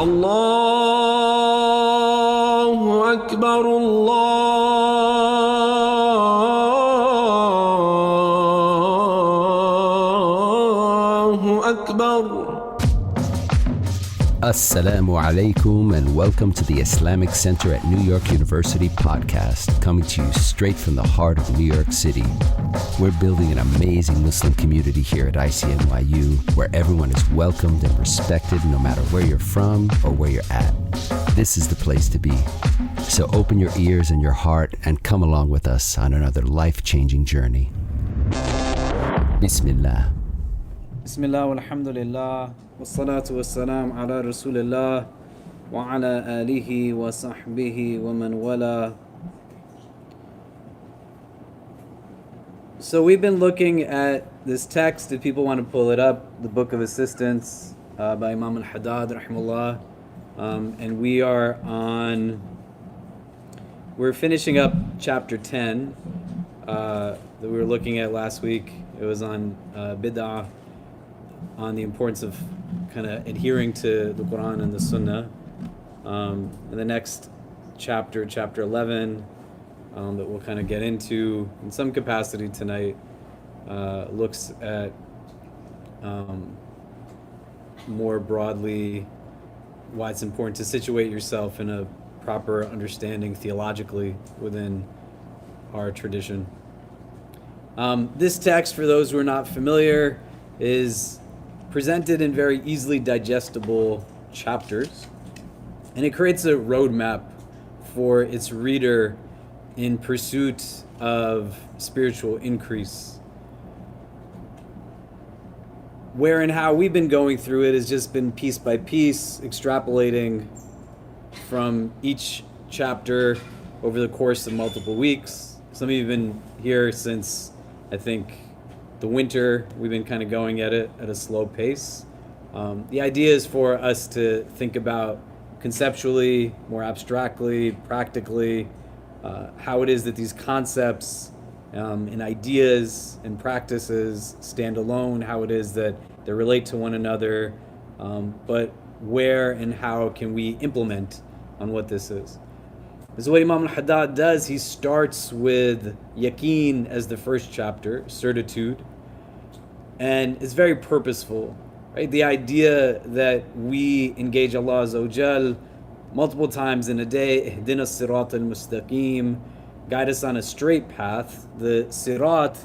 الله أكبر الله أكبر. Assalamu alaikum and welcome to the Islamic Center at New York University podcast, coming to you straight from the heart of New York City. We're building an amazing Muslim community here at ICNYU where everyone is welcomed and respected no matter where you're from or where you're at. This is the place to be. So open your ears and your heart and come along with us on another life-changing journey. Bismillah. Bismillah walhamdulillah wassalatu wassalam ala rasulillah wa ala alihi wa sahbihi wa man wala. So we've been looking at this text, if people want to pull it up, the Book of Assistance by Imam Al-Haddad rahimahullah, and we're finishing up chapter 10 that we were looking at last week. It was on bid'ah, on the importance of kind of adhering to the Quran and the Sunnah. And the next chapter, chapter 11, that we'll kind of get into in some capacity tonight, looks at more broadly why it's important to situate yourself in a proper understanding theologically within our tradition. This text, for those who are not familiar, is presented in very easily digestible chapters, and it creates a roadmap for its reader in pursuit of spiritual increase. Where and how we've been going through it has just been piece by piece, extrapolating from each chapter over the course of multiple weeks. Some of you have been here since, I think, the winter. We've been kind of going at it at a slow pace. The idea is for us to think about conceptually, more abstractly, practically, how it is that these concepts and ideas and practices stand alone, how it is that they relate to one another, but where and how can we implement on what this is. This is what Imam Al-Haddad does. He starts with yaqeen as the first chapter, certitude, and it's very purposeful, right? The idea that we engage Allah Azza wa Jal multiple times in a day, ihdina sirat al-mustaqim, guide us on a straight path. The sirat,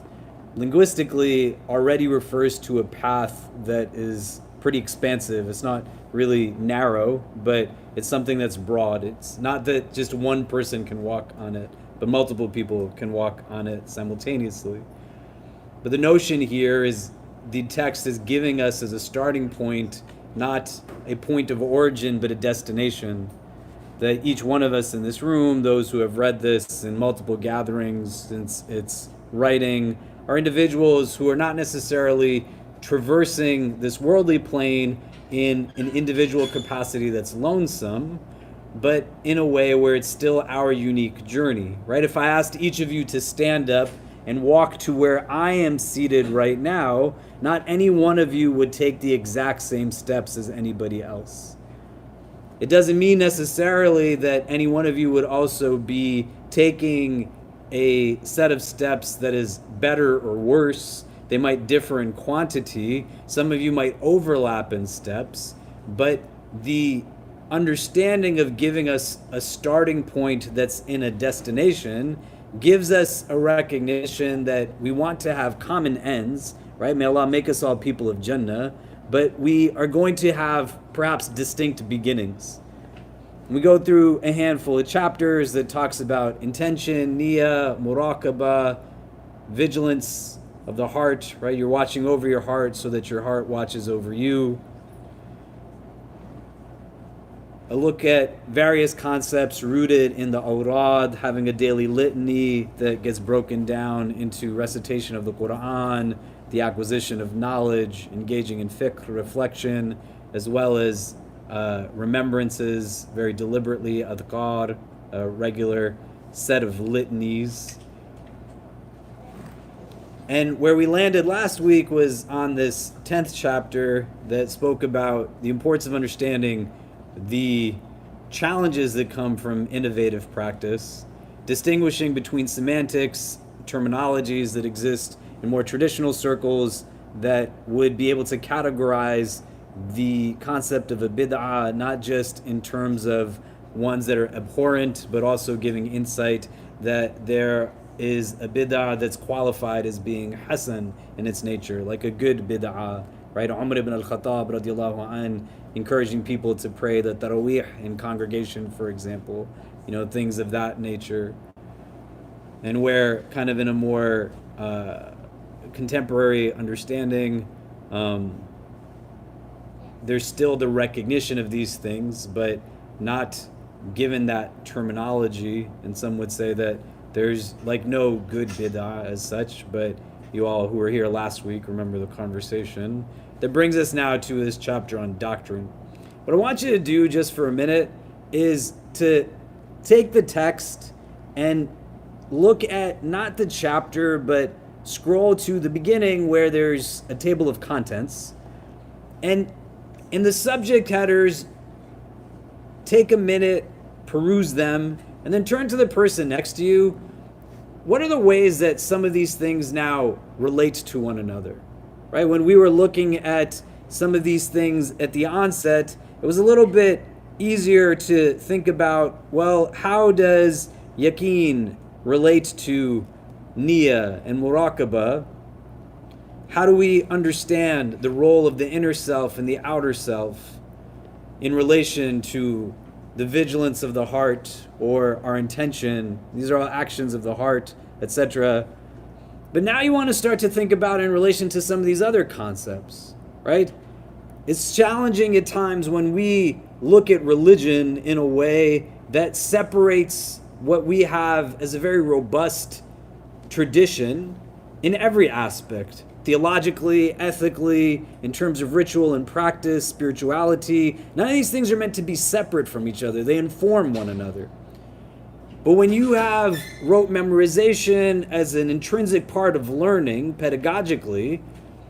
linguistically, already refers to a path that is pretty expansive. It's not really narrow, but it's something that's broad. It's not that just one person can walk on it, but multiple people can walk on it simultaneously. But the notion here is the text is giving us as a starting point, not a point of origin, but a destination. That each one of us in this room, those who have read this in multiple gatherings since its writing, are individuals who are not necessarily traversing this worldly plane in an individual capacity that's lonesome, but in a way where it's still our unique journey, right? If I asked each of you to stand up and walk to where I am seated right now, not any one of you would take the exact same steps as anybody else. It doesn't mean necessarily that any one of you would also be taking a set of steps that is better or worse. They might differ in quantity. Some of you might overlap in steps, but the understanding of giving us a starting point that's in a destination gives us a recognition that we want to have common ends, right? May Allah make us all people of Jannah, but we are going to have perhaps distinct beginnings. We go through a handful of chapters that talks about intention, niyyah, muraqabah, vigilance of the heart, right? You're watching over your heart so that your heart watches over you. A look at various concepts rooted in the awrad, having a daily litany that gets broken down into recitation of the Quran, the acquisition of knowledge, engaging in fiqh, reflection, as well as remembrances, very deliberately, adhkar, a regular set of litanies. And where we landed last week was on this 10th chapter that spoke about the importance of understanding the challenges that come from innovative practice, distinguishing between semantics, terminologies that exist in more traditional circles that would be able to categorize the concept of a bid'ah, not just in terms of ones that are abhorrent, but also giving insight that there is a bid'ah that's qualified as being hasan in its nature, like a good bid'ah, right? Umar ibn al-Khattab radiallahu anh encouraging people to pray the tarawih in congregation, for example, things of that nature. And where kind of in a more contemporary understanding, there's still the recognition of these things, but not given that terminology. And some would say that there's like no good bid'ah as such, but you all who were here last week remember the conversation. That brings us now to this chapter on doctrine. What I want you to do just for a minute is to take the text and look at not the chapter, but scroll to the beginning where there's a table of contents. And in the subject headers, take a minute, peruse them, and then turn to the person next to you. What are the ways that some of these things now relate to one another? Right? When we were looking at some of these things at the onset, it was a little bit easier to think about, well, how does yaqeen relate to niyyah and muraqabah? How do we understand the role of the inner self and the outer self in relation to the vigilance of the heart or our intention? These are all actions of the heart, etc. But now you want to start to think about it in relation to some of these other concepts, right? It's challenging at times when we look at religion in a way that separates what we have as a very robust tradition in every aspect, theologically, ethically, in terms of ritual and practice, spirituality. None of these things are meant to be separate from each other. They inform one another. But when you have rote memorization as an intrinsic part of learning pedagogically,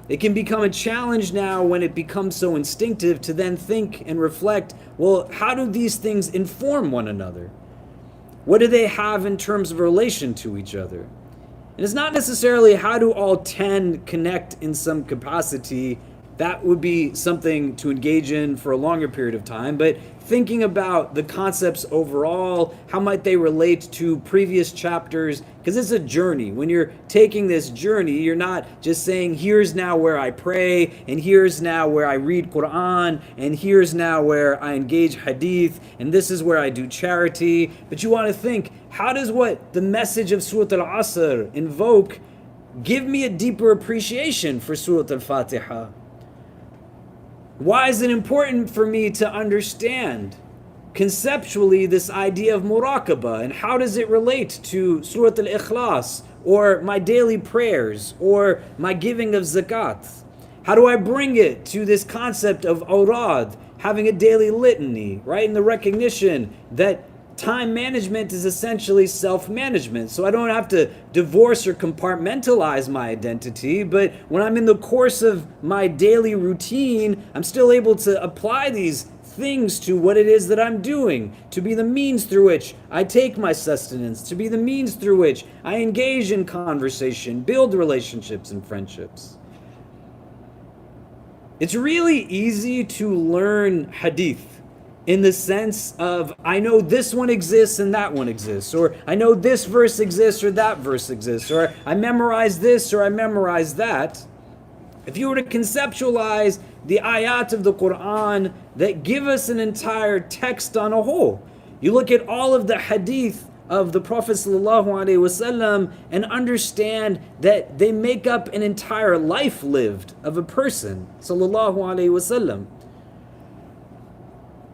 it can become a challenge now when it becomes so instinctive to then think and reflect, well, how do these things inform one another? What do they have in terms of relation to each other? And it's not necessarily how do all 10 connect in some capacity. That would be something to engage in for a longer period of time, but thinking about the concepts overall, how might they relate to previous chapters? Because it's a journey. When you're taking this journey, you're not just saying, here's now where I pray, and here's now where I read Quran, and here's now where I engage hadith, and this is where I do charity. But you want to think, how does what the message of Surah Al-Asr invoke give me a deeper appreciation for Surah Al-Fatiha? Why is it important for me to understand conceptually this idea of muraqabah, and how does it relate to Surah Al-Ikhlas or my daily prayers or my giving of zakat? How do I bring it to this concept of awrad, having a daily litany, right? And the recognition that time management is essentially self-management. So I don't have to divorce or compartmentalize my identity, but when I'm in the course of my daily routine, I'm still able to apply these things to what it is that I'm doing, to be the means through which I take my sustenance, to be the means through which I engage in conversation, build relationships and friendships. It's really easy to learn hadith in the sense of, I know this one exists and that one exists, or I know this verse exists or that verse exists, or I memorize this or I memorize that. If you were to conceptualize the ayat of the Quran that give us an entire text on a whole, you look at all of the hadith of the Prophet ﷺ and understand that they make up an entire life lived of a person ﷺ.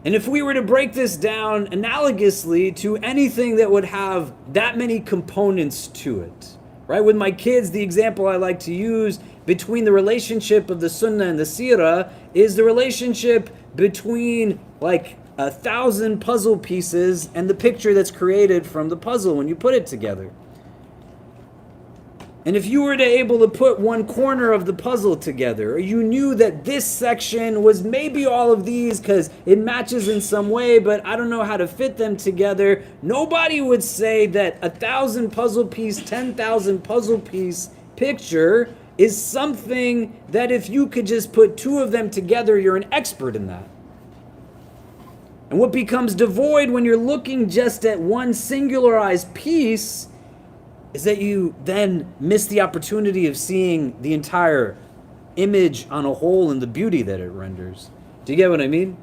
And if we were to break this down analogously to anything that would have that many components to it, right? With my kids, the example I like to use between the relationship of the Sunnah and the Seerah is the relationship between like 1,000 puzzle pieces and the picture that's created from the puzzle when you put it together. And if you were to able to put one corner of the puzzle together, or you knew that this section was maybe all of these because it matches in some way, but I don't know how to fit them together, nobody would say that 1,000 puzzle piece, 10,000 puzzle piece picture is something that if you could just put two of them together, you're an expert in that. And what becomes devoid when you're looking just at one singularized piece is that you then miss the opportunity of seeing the entire image on a whole and the beauty that it renders. Do you get what I mean?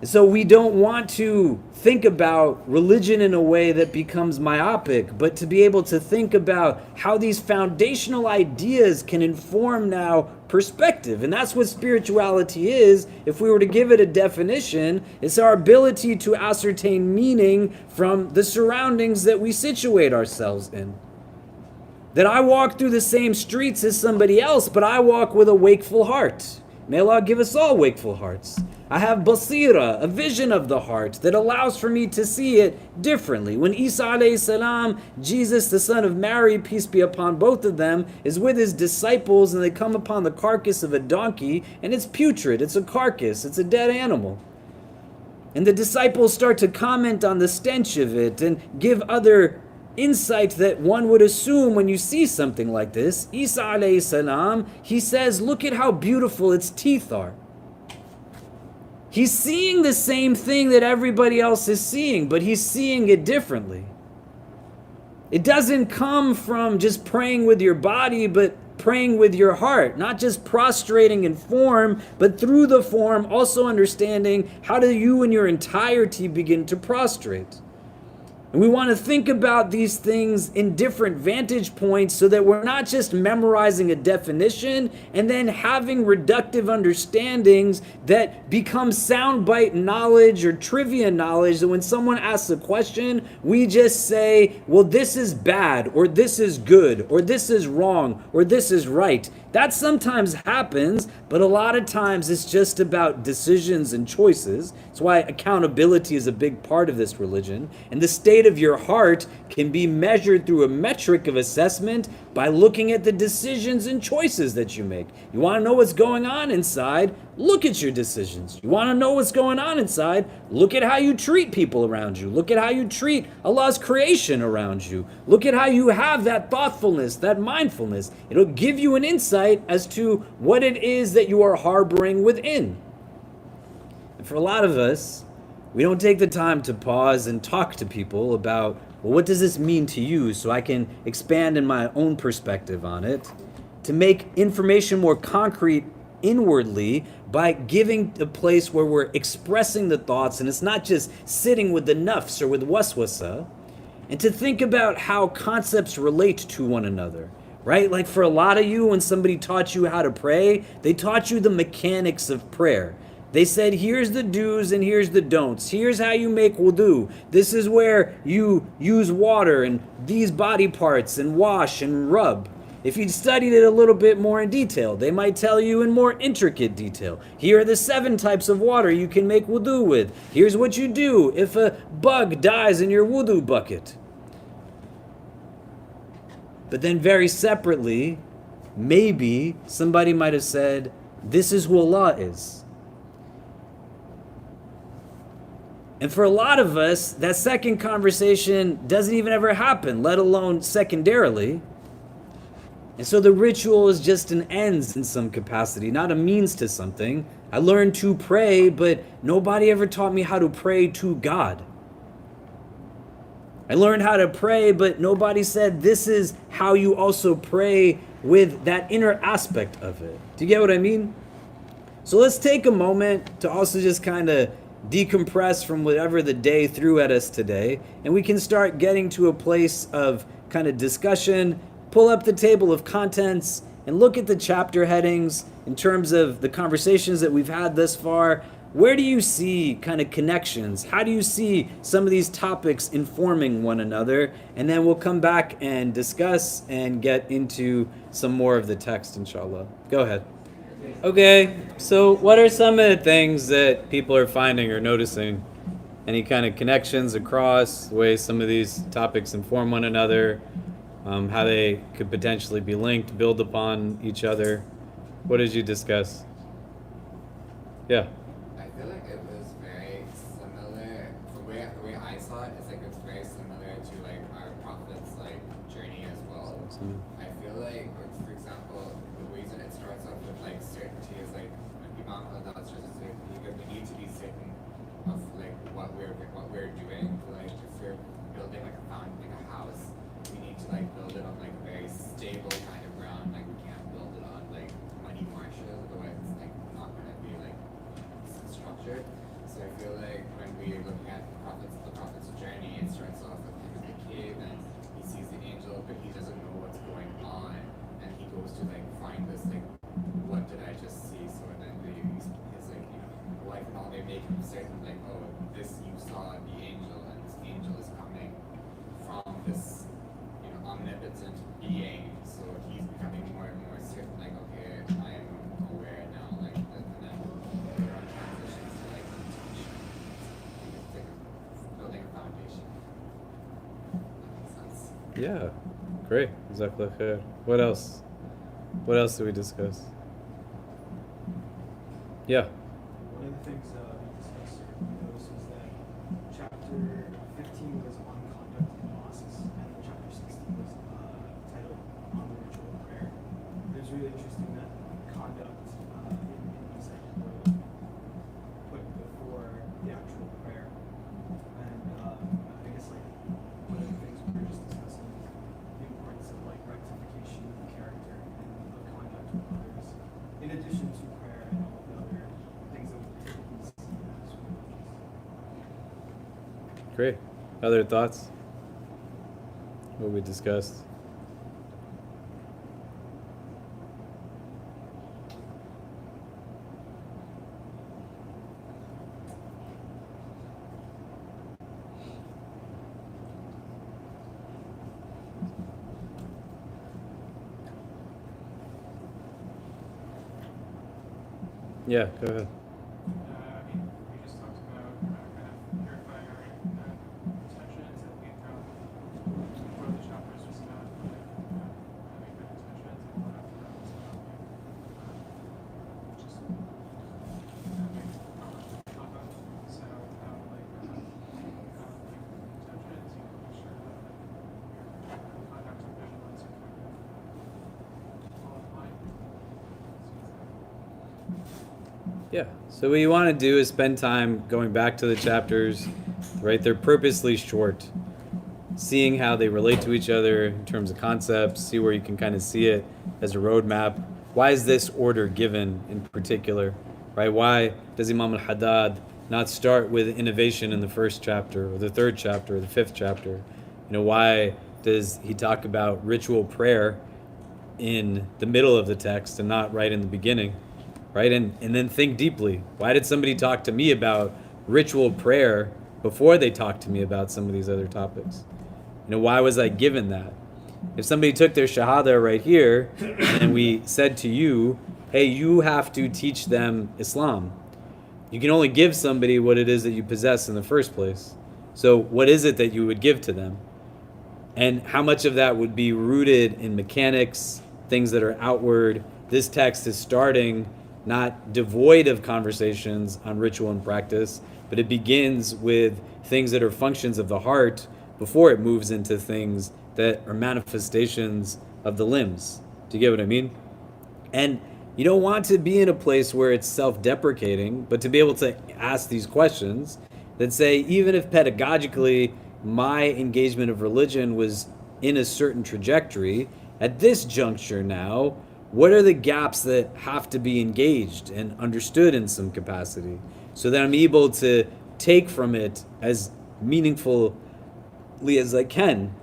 And so we don't want to think about religion in a way that becomes myopic, but to be able to think about how these foundational ideas can inform now perspective. And that's what spirituality is. If we were to give it a definition, it's our ability to ascertain meaning from the surroundings that we situate ourselves in. That I walk through the same streets as somebody else, but I walk with a wakeful heart. May Allah give us all wakeful hearts. I have basira, a vision of the heart that allows for me to see it differently. When Isa alayhi salam, Jesus the son of Mary, peace be upon both of them, is with his disciples and they come upon the carcass of a donkey and it's putrid, it's a carcass, it's a dead animal. And the disciples start to comment on the stench of it and give other insight that one would assume when you see something like this. Isa alayhi salam, he says, look at how beautiful its teeth are. He's seeing the same thing that everybody else is seeing, but he's seeing it differently. It doesn't come from just praying with your body, but praying with your heart. Not just prostrating in form, but through the form also understanding how do you in your entirety begin to prostrate. And we want to think about these things in different vantage points so that we're not just memorizing a definition and then having reductive understandings that become soundbite knowledge or trivia knowledge, that when someone asks a question, we just say, well, this is bad, or this is good, or this is wrong, or this is right. That sometimes happens, but a lot of times it's just about decisions and choices. That's why accountability is a big part of this religion. And the state of your heart can be measured through a metric of assessment by looking at the decisions and choices that you make. You want to know what's going on inside? Look at your decisions. You want to know what's going on inside? Look at how you treat people around you. Look at how you treat Allah's creation around you. Look at how you have that thoughtfulness, that mindfulness. It'll give you an insight as to what it is that you are harboring within. And for a lot of us, we don't take the time to pause and talk to people about, well, what does this mean to you, so I can expand in my own perspective on it, to make information more concrete inwardly by giving a place where we're expressing the thoughts, and it's not just sitting with the nafs or with waswasa, and to think about how concepts relate to one another, right? Like for a lot of you, when somebody taught you how to pray, they taught you the mechanics of prayer. They said, here's the do's and here's the don'ts. Here's how you make wudu. This is where you use water and these body parts and wash and rub. If you'd studied it a little bit more in detail, they might tell you in more intricate detail. Here are the 7 types of water you can make wudu with. Here's what you do if a bug dies in your wudu bucket. But then very separately, maybe somebody might have said, this is who Allah is. And for a lot of us, that second conversation doesn't even ever happen, let alone secondarily. And so the ritual is just an ends in some capacity, not a means to something. I learned to pray, but nobody ever taught me how to pray to God. I learned how to pray, but nobody said this is how you also pray with that inner aspect of it. Do you get what I mean? So let's take a moment to also just kind of decompress from whatever the day threw at us today, and we can start getting to a place of kind of discussion, pull up the table of contents, and look at the chapter headings in terms of the conversations that we've had thus far. Where do you see kind of connections? How do you see some of these topics informing one another? And then we'll come back and discuss and get into some more of the text, inshallah. Go ahead. Okay, so what are some of the things that people are finding or noticing? Any kind of connections across the way some of these topics inform one another? how they could potentially be linked, build upon each other. What did you discuss? Yeah. I feel like it was very similar. The way I saw it is like it's very similar to like our prophet's like journey as well. I feel like, for example, the reason it starts off with like certainty is like Imam Khalid Latif says like we need to be certain of like what we're doing. Like if we're building like a house, we need to like build it on like a very stable kind of ground. Like we can't build it on like muddy marshes, otherwise it's like not gonna be like structured. So I feel like when we're looking at the prophet's journey, it starts off with him in the cave and he sees the angel, but he doesn't know what's going on, and he goes to like find this like, what did I just see? So then his like wife and all, they make him certain like, oh, this you saw the angel, and this angel is coming from this omnipotent being. So he's becoming more and more certain like, okay, I am aware now, like, and then we're on transitions to like intuition. It's like building a foundation. That makes sense. Yeah. Great. Exactly. What else? What else did we discuss? Yeah. One of the things we discussed or noticed was that chapter 15 was on conduct in mosques, and chapter 16 was titled on the ritual of prayer. It was really interesting that conduct in these sections were put before the actual prayer. And I guess like one of the things we were just discussing is the importance of like rectification of character and of conduct with others, in addition to prayer and all the other things that we typically see as religions. Great. Other thoughts? What we discussed? Yeah, go ahead. I mean, we just talked about kind of purifying our intentions, and we found one of the chapters was about having good intentions, and one after that was about just having conduct. So how like intentions, you know, make sure that your conduct and vigilance are kind of all in line. Yeah. So what you want to do is spend time going back to the chapters, right? They're purposely short. Seeing how they relate to each other in terms of concepts, see where you can kind of see it as a roadmap. Why is this order given in particular, right? Why does Imam al-Haddad not start with innovation in the first chapter or the third chapter or the fifth chapter? Why does he talk about ritual prayer in the middle of the text and not right in the beginning? Right? And then think deeply. Why did somebody talk to me about ritual prayer before they talked to me about some of these other topics? Why was I given that? If somebody took their shahada right here and we said to you, hey, you have to teach them Islam. You can only give somebody what it is that you possess in the first place. So what is it that you would give to them? And how much of that would be rooted in mechanics, things that are outward? This text is starting not devoid of conversations on ritual and practice, but it begins with things that are functions of the heart before it moves into things that are manifestations of the limbs. Do you get what I mean? And you don't want to be in a place where it's self-deprecating, but to be able to ask these questions that say, even if pedagogically my engagement of religion was in a certain trajectory, at this juncture now, what are the gaps that have to be engaged and understood in some capacity so that I'm able to take from it as meaningfully as I can?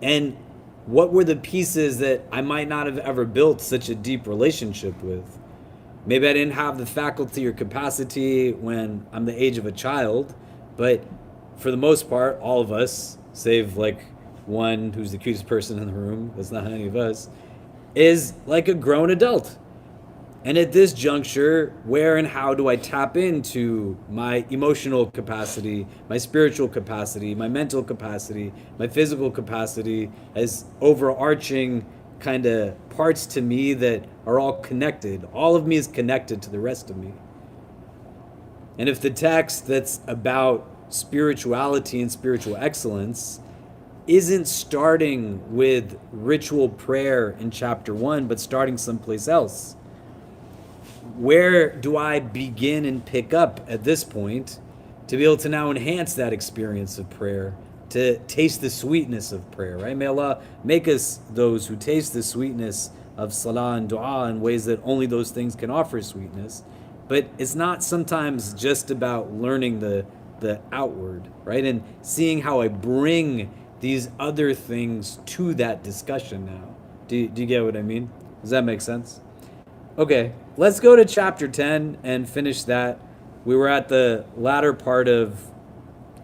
And what were the pieces that I might not have ever built such a deep relationship with? Maybe I didn't have the faculty or capacity when I'm the age of a child, but for the most part, all of us, save like one who's the cutest person in the room, that's not any of us, is like a grown adult. And at this juncture, where and how do I tap into my emotional capacity, my spiritual capacity, my mental capacity, my physical capacity as overarching kind of parts to me that are all connected? All of me is connected to the rest of me. And if the text that's about spirituality and spiritual excellence isn't starting with ritual prayer in chapter 1, but starting someplace else, where do I begin and pick up at this point to be able to now enhance that experience of prayer, to taste the sweetness of prayer, right? May Allah make us those who taste the sweetness of salah and dua in ways that only those things can offer sweetness. But it's not sometimes just about learning the outward, right? And seeing how I bring these other things to that discussion now. Do you get what I mean? Does that make sense? Okay, let's go to chapter 10 and finish that. We were at the latter part of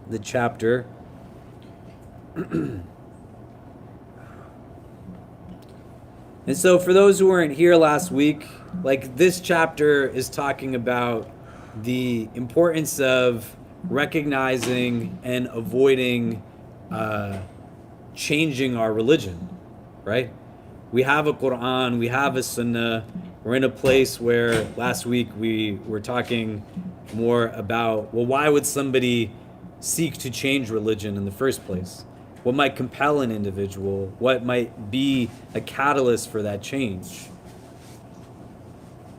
the chapter. And so for those who weren't here last week, like, this chapter is talking about the importance of recognizing and avoiding changing our religion, right? We have a Quran, we have a Sunnah. We're in a place where last week we were talking more about, well, why would somebody seek to change religion in the first place? What might compel an individual? What might be a catalyst for that change?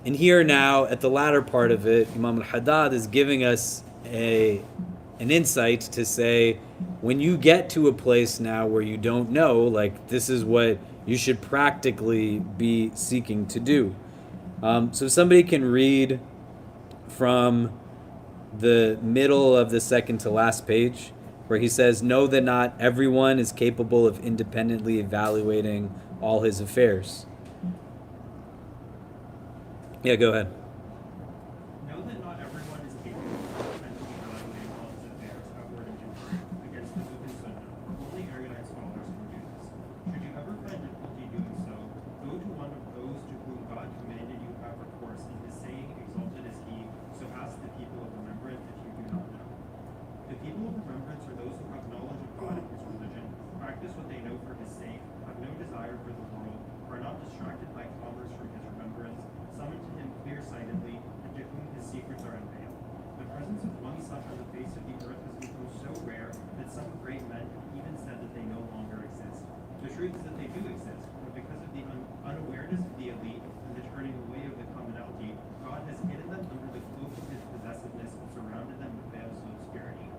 And here now, at the latter part of it, Imam al-Haddad is giving us an insight to say, when you get to a place now where you don't know, like, this is what you should practically be seeking to do. So somebody can read from the middle of the second to last page, where he says, know that not everyone is capable of independently evaluating all his affairs. Yeah, go ahead. Know that not everyone is capable of independently evaluating all his affairs, outward and inward, against the book and sunnah. Only erudite scholars can do this. Should you ever find difficulty doing so, go to one of those to whom God commanded you have recourse in his saying, exalted is he, so ask the people of remembrance if you do not know. The people of remembrance are those who have knowledge of God and his religion, practice what they know for his sake, have no desire for the world, are not distracted by commerce from his remembrance, summon to him clear-sightedly, and to whom his secrets are unveiled. The presence of one such on the face of the earth has become so rare that some great men have even said that they no longer exist. The truth is that they do exist, but because of the unawareness of the elite and the turning away of the commonality, God has hidden them under the cloak of his possessiveness and surrounded them with veils of obscurity.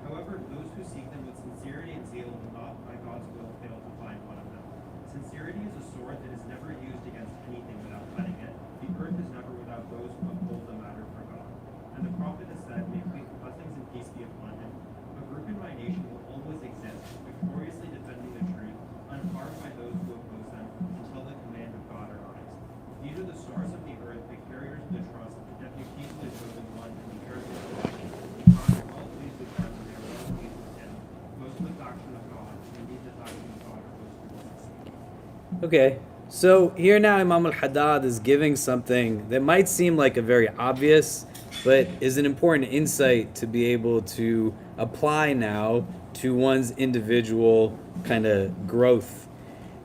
However, those who seek them with sincerity and zeal will not, by God's will, fail to find one of them. Sincerity is a sword that is never used against anything without letting it. The earth is never without those who uphold the matter for God. And the prophet has said, may blessings and peace be upon him. A group in my nation will always exist, victoriously defending the truth, unharmed by those who oppose them, until the command of God arrives. These are the stars of the earth, the carriers of the trust, the deputies of the chosen one, and the heirs of the election. God is well pleased with them, and they are well pleased with him. Those with the faction of God, and indeed the faction of God are those who will succeed. Okay, so here now Imam al-Haddad is giving something that might seem like a very obvious, but is an important insight to be able to apply now to one's individual kind of growth.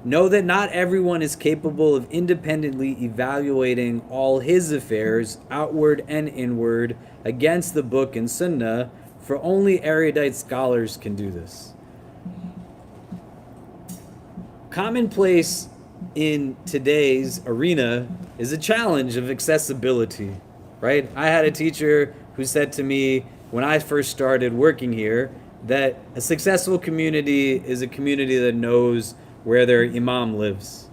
Know that not everyone is capable of independently evaluating all his affairs, outward and inward, against the book and sunnah, for only erudite scholars can do this. Commonplace in today's arena is a challenge of accessibility, right? I had a teacher who said to me when I first started working here that a successful community is a community that knows where their imam lives.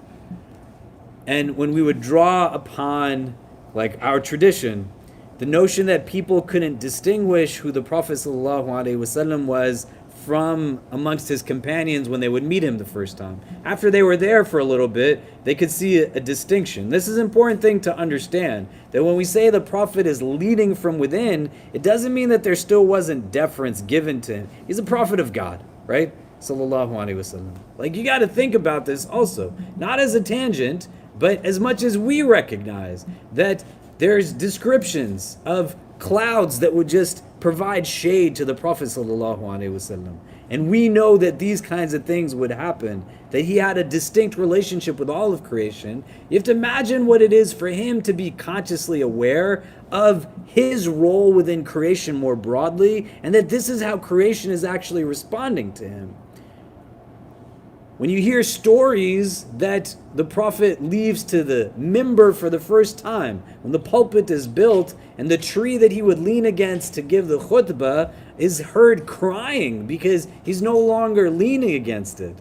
And when we would draw upon, like, our tradition, the notion that people couldn't distinguish who the Prophet ﷺ was from amongst his companions when they would meet him the first time. After they were there for a little bit, they could see a distinction. This is an important thing to understand, that when we say the Prophet is leading from within, it doesn't mean that there still wasn't deference given to him. He's a prophet of God, right? Sallallahu alaihi wasallam. Like, you got to think about this also, not as a tangent, But as much as we recognize that there's descriptions of clouds that would just provide shade to the Prophet sallallahu alaihi wasallam, and we know that these kinds of things would happen, that he had a distinct relationship with all of creation, you have to imagine what it is for him to be consciously aware of his role within creation more broadly, and that this is how creation is actually responding to him. When you hear stories that the Prophet leaves to the mimbar for the first time, when the pulpit is built and the tree that he would lean against to give the khutbah is heard crying because he's no longer leaning against it.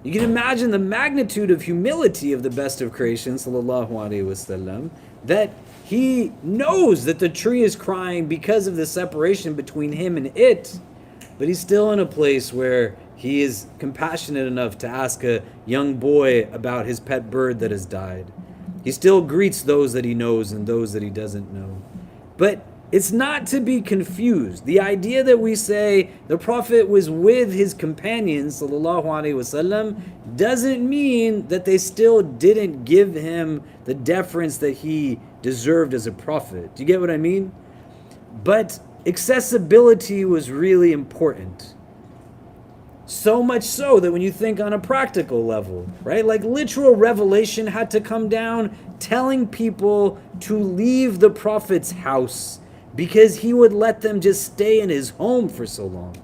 You can imagine the magnitude of humility of the best of creation, sallallahu alaihi wasallam, that he knows that the tree is crying because of the separation between him and it, but he's still in a place where he is compassionate enough to ask a young boy about his pet bird that has died. He still greets those that he knows and those that he doesn't know. But it's not to be confused. The idea that we say the Prophet was with his companions, sallallahu alaihi wasallam, doesn't mean that they still didn't give him the deference that he deserved as a prophet. Do you get what I mean? But accessibility was really important. So much so that when you think on a practical level, right? Like literal revelation had to come down telling people to leave the Prophet's house because he would let them just stay in his home for so long.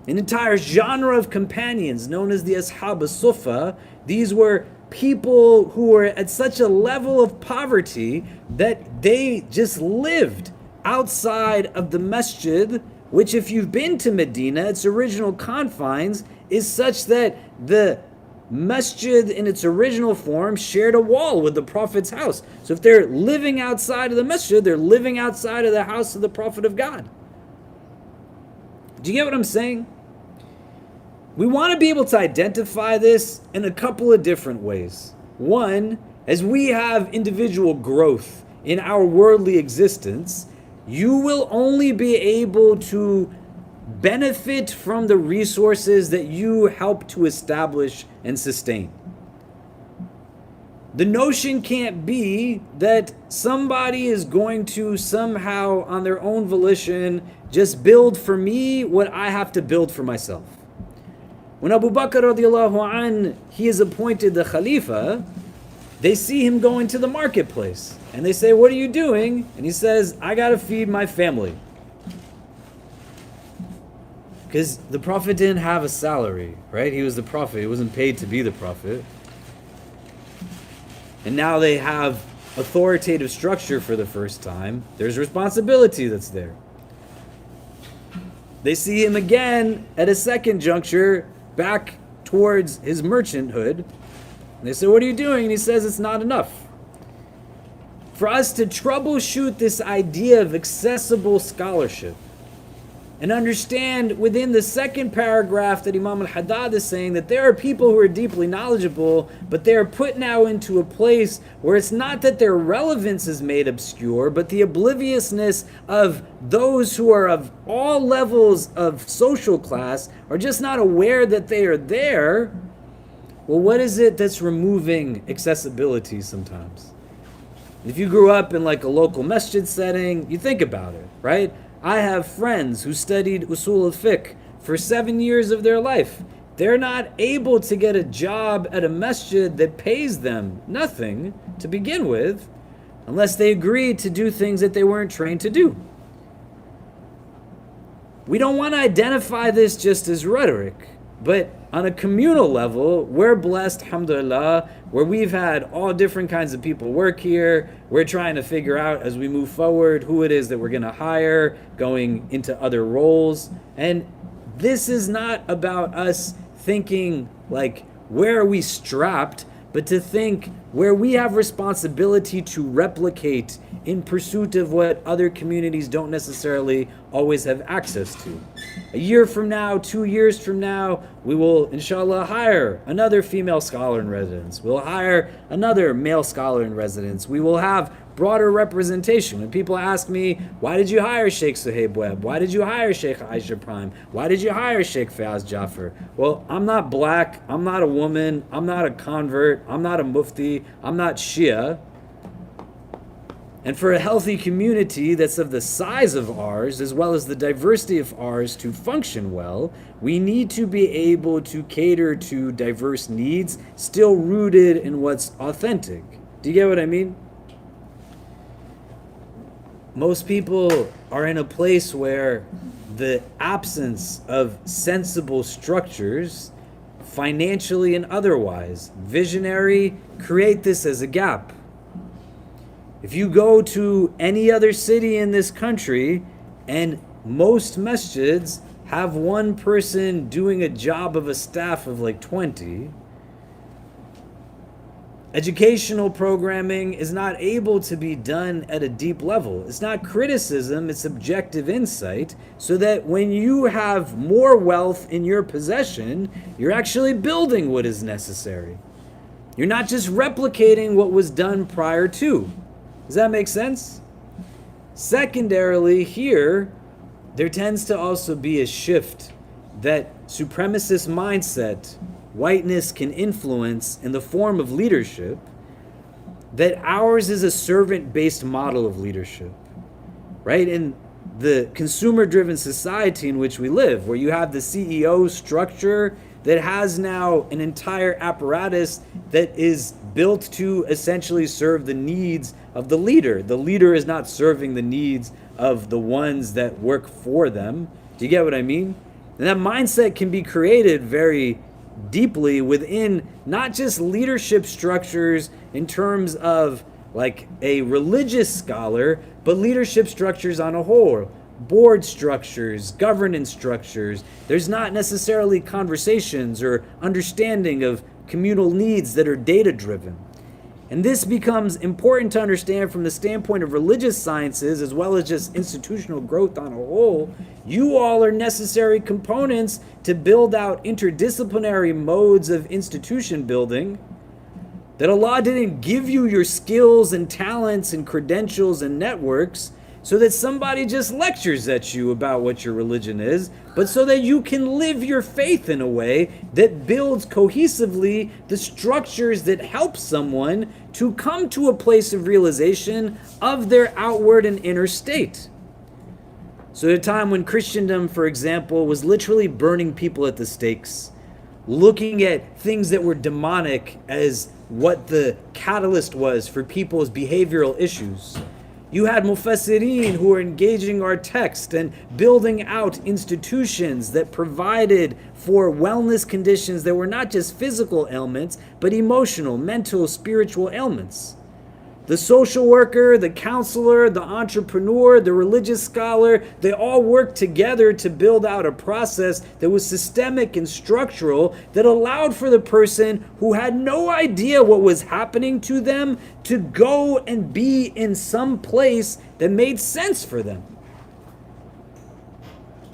An entire genre of companions known as the Ashab as-Sufa, these were people who were at such a level of poverty that they just lived outside of the masjid, which if you've been to Medina, its original confines is such that the masjid in its original form shared a wall with the Prophet's house. So if they're living outside of the masjid, they're living outside of the house of the Prophet of God. Do you get what I'm saying? We want to be able to identify this in a couple of different ways. One, as we have individual growth in our worldly existence, you will only be able to benefit from the resources that you help to establish and sustain. The notion can't be that somebody is going to somehow, on their own volition, just build for me what I have to build for myself. When Abu Bakr radiallahu anh, he is appointed the Khalifa, they see him going to the marketplace. And they say, "What are you doing?" And he says, "I got to feed my family." Because the Prophet didn't have a salary, right? He was the Prophet. He wasn't paid to be the Prophet. And now they have authoritative structure for the first time. There's responsibility that's there. They see him again at a second juncture, back towards his merchanthood. And they say, "What are you doing?" And he says, "It's not enough." For us to troubleshoot this idea of accessible scholarship and understand within the second paragraph that Imam al-Haddad is saying that there are people who are deeply knowledgeable, but they are put now into a place where it's not that their relevance is made obscure, but the obliviousness of those who are of all levels of social class are just not aware that they are there. Well, what is it that's removing accessibility sometimes? If you grew up in like a local masjid setting, you think about it, right? I have friends who studied usul al-fiqh for 7 years of their life. They're not able to get a job at a masjid that pays them nothing to begin with, unless they agree to do things that they weren't trained to do. We don't want to identify this just as rhetoric, but on a communal level, we're blessed, alhamdulillah, where we've had all different kinds of people work here. We're trying to figure out as we move forward who it is that we're going to hire, going into other roles. And this is not about us thinking like, where are we strapped, but to think where we have responsibility to replicate in pursuit of what other communities don't necessarily always have access to. A year from now, 2 years from now, we will, inshallah, hire another female scholar in residence. We'll hire another male scholar in residence. We will have broader representation. When people ask me, why did you hire Sheikh Suhaib Webb? Why did you hire Sheikh Aisha Prime? Why did you hire Sheikh Fayaz Jaffer? Well, I'm not black, I'm not a woman, I'm not a convert, I'm not a mufti, I'm not Shia. And for a healthy community that's of the size of ours, as well as the diversity of ours, to function well, we need to be able to cater to diverse needs, still rooted in what's authentic. Do you get what I mean? Most people are in a place where the absence of sensible structures, financially and otherwise, visionary, create this as a gap. If you go to any other city in this country, and most masjids have one person doing a job of a staff of like 20, educational programming is not able to be done at a deep level. It's not criticism, it's objective insight, so that when you have more wealth in your possession, you're actually building what is necessary. You're not just replicating what was done prior to. Does that make sense? Secondarily, here, there tends to also be a shift that supremacist mindset, whiteness can influence in the form of leadership, that ours is a servant-based model of leadership, right? In the consumer-driven society in which we live, where you have the CEO structure that has now an entire apparatus that is built to essentially serve the needs of the leader. The leader is not serving the needs of the ones that work for them. Do you get what I mean? And that mindset can be created very deeply within not just leadership structures in terms of like a religious scholar, but leadership structures on a whole. Board structures, governance structures. There's not necessarily conversations or understanding of communal needs that are data driven. And this becomes important to understand from the standpoint of religious sciences as well as just institutional growth on a whole. You all are necessary components to build out interdisciplinary modes of institution building. That Allah didn't give you your skills and talents and credentials and networks so that somebody just lectures at you about what your religion is, but so that you can live your faith in a way that builds cohesively the structures that help someone to come to a place of realization of their outward and inner state. So at a time when Christendom, for example, was literally burning people at the stakes, looking at things that were demonic as what the catalyst was for people's behavioral issues, you had mufassirin who were engaging our text and building out institutions that provided for wellness conditions that were not just physical ailments, but emotional, mental, spiritual ailments. The social worker, the counselor, the entrepreneur, the religious scholar, they all worked together to build out a process that was systemic and structural that allowed for the person who had no idea what was happening to them to go and be in some place that made sense for them.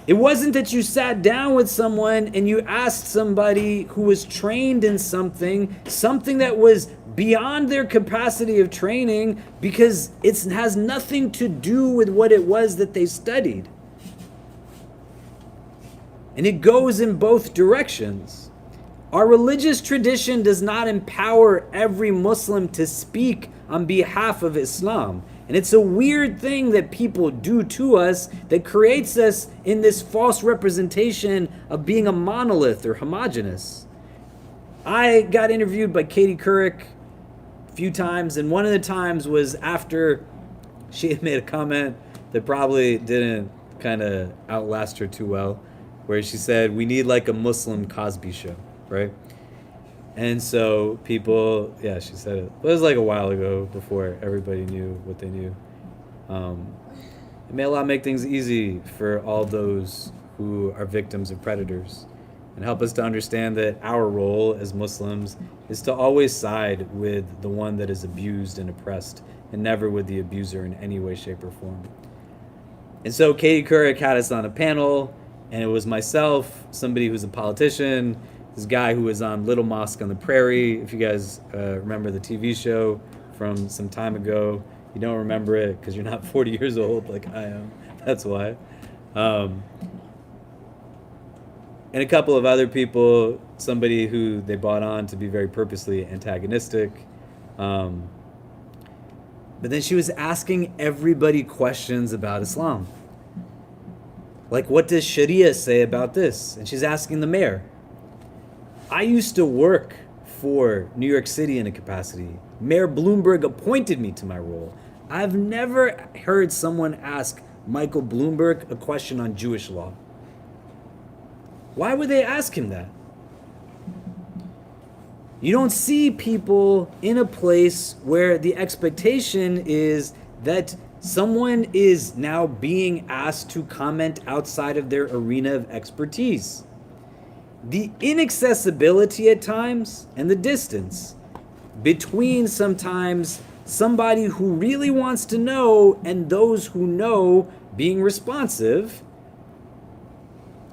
It wasn't that you sat down with someone and you asked somebody who was trained in something that was beyond their capacity of training because it has nothing to do with what it was that they studied. And it goes in both directions. Our religious tradition does not empower every Muslim to speak on behalf of Islam. And it's a weird thing that people do to us that creates us in this false representation of being a monolith or homogenous. I got interviewed by Katie Couric a few times, and one of the times was after she had made a comment that probably didn't kind of outlast her too well, where she said, we need like a Muslim Cosby show, right? And so people, yeah, she said it. It was like a while ago before everybody knew what they knew. May Allah make things easy for all those who are victims of predators. and help us to understand that our role as Muslims is to always side with the one that is abused and oppressed, and never with the abuser in any way, shape, or form. And so Katie Couric had us on a panel, and it was myself, somebody who's a politician, this guy who was on Little Mosque on the Prairie. If you guys remember the TV show from some time ago, you don't remember it because you're not 40 years old like I am. That's why. And a couple of other people, somebody who they brought on to be very purposely antagonistic. But then she was asking everybody questions about Islam. Like, what does Sharia say about this? And she's asking the mayor. I used to work for New York City in a capacity. Mayor Bloomberg appointed me to my role. I've never heard someone ask Michael Bloomberg a question on Jewish law. Why would they ask him that? You don't see people in a place where the expectation is that someone is now being asked to comment outside of their arena of expertise. The inaccessibility at times and the distance between sometimes somebody who really wants to know and those who know being responsive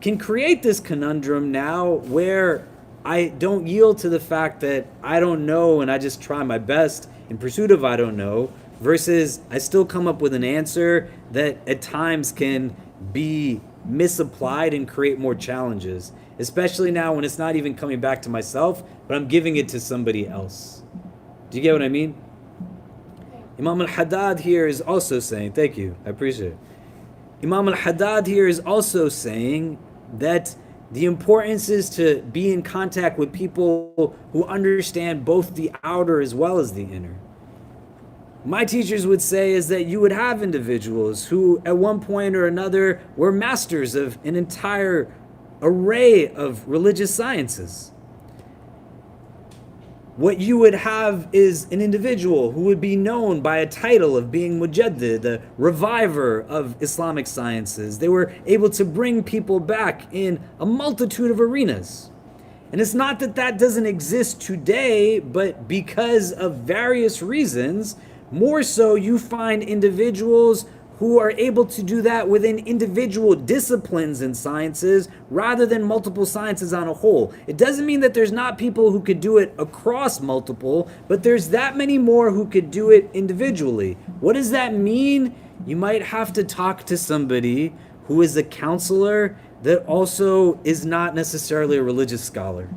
can create this conundrum now where I don't yield to the fact that I don't know and I just try my best in pursuit of I don't know, versus I still come up with an answer that at times can be misapplied and create more challenges, especially now when it's not even coming back to myself, but I'm giving it to somebody else. Do you get what I mean? Imam al-Haddad here is also saying, thank you, I appreciate it. Imam al-Haddad here is also saying that the importance is to be in contact with people who understand both the outer as well as the inner. My teachers would say is that you would have individuals who at one point or another were masters of an entire array of religious sciences. What you would have is an individual who would be known by a title of being Mujaddid, a reviver of Islamic sciences. They were able to bring people back in a multitude of arenas. And it's not that that doesn't exist today, but because of various reasons, more so you find individuals who are able to do that within individual disciplines and sciences rather than multiple sciences on a whole. It doesn't mean that there's not people who could do it across multiple, but there's that many more who could do it individually. What does that mean? You might have to talk to somebody who is a counselor that also is not necessarily a religious scholar.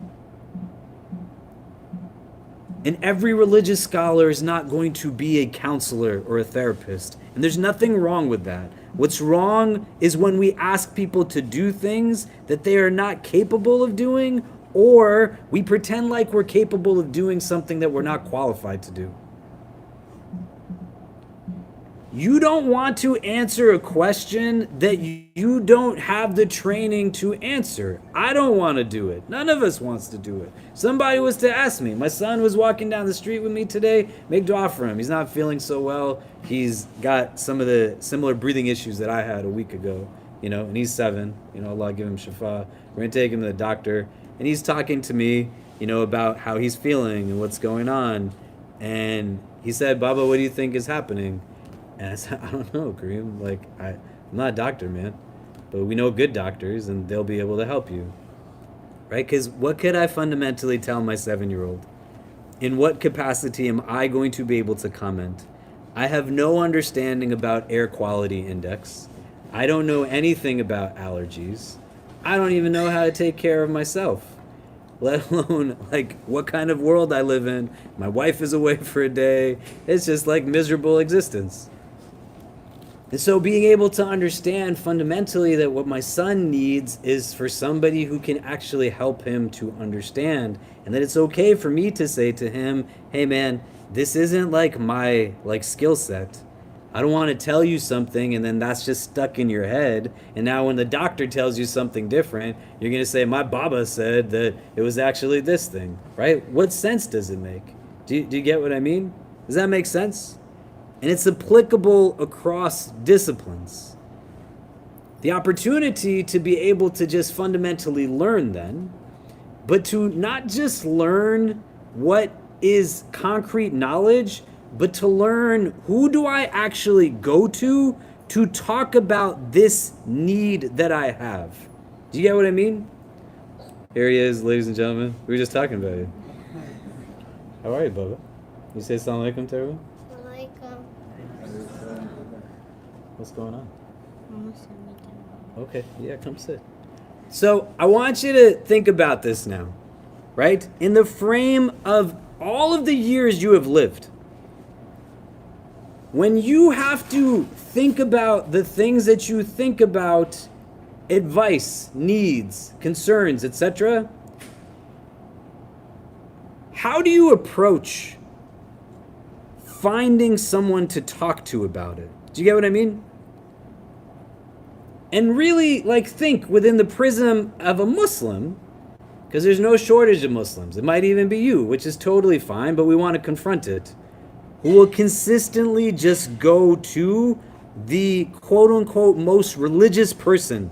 And every religious scholar is not going to be a counselor or a therapist. And there's nothing wrong with that. What's wrong is when we ask people to do things that they are not capable of doing, or we pretend like we're capable of doing something that we're not qualified to do. You don't want to answer a question that you don't have the training to answer. I don't want to do it. None of us wants to do it. Somebody was to ask me. My son was walking down the street with me today. Make dua for him. He's not feeling so well. He's got some of the similar breathing issues that I had a week ago, and he's 7. Allah give him shifa. We're going to take him to the doctor. And he's talking to me, about how he's feeling and what's going on. And he said, Baba, what do you think is happening? And I said, I don't know, Kareem. I'm not a doctor, man. But we know good doctors, and they'll be able to help you. Right? Because what could I fundamentally tell my 7-year-old? In what capacity am I going to be able to comment? I have no understanding about air quality index. I don't know anything about allergies. I don't even know how to take care of myself, let alone what kind of world I live in. My wife is away for a day. It's just miserable existence. And so being able to understand fundamentally that what my son needs is for somebody who can actually help him to understand, and that it's okay for me to say to him, hey man, this isn't my skill set. I don't want to tell you something and then that's just stuck in your head, and now when the doctor tells you something different, you're going to say, my Baba said that it was actually this thing, right? What sense does it make? Do you get what I mean? Does that make sense? And it's applicable across disciplines. The opportunity to be able to just fundamentally learn then but to not just learn what is concrete knowledge, but to learn who do I actually go to talk about this need that I have. Do you get what I mean? Here he is, ladies and gentlemen. We were just talking about you. How are you, Bubba? You say assalamu alaikum to everyone? What's going on? Okay, yeah, come sit. So I want you to think about this now, right? In the frame of all of the years you have lived, when you have to think about the things that you think about, advice, needs, concerns, etc., how do you approach finding someone to talk to about it? Do you get what I mean? And really, think within the prism of a Muslim, because there's no shortage of Muslims. It might even be you, which is totally fine, but we want to confront it. Who will consistently just go to the quote-unquote most religious person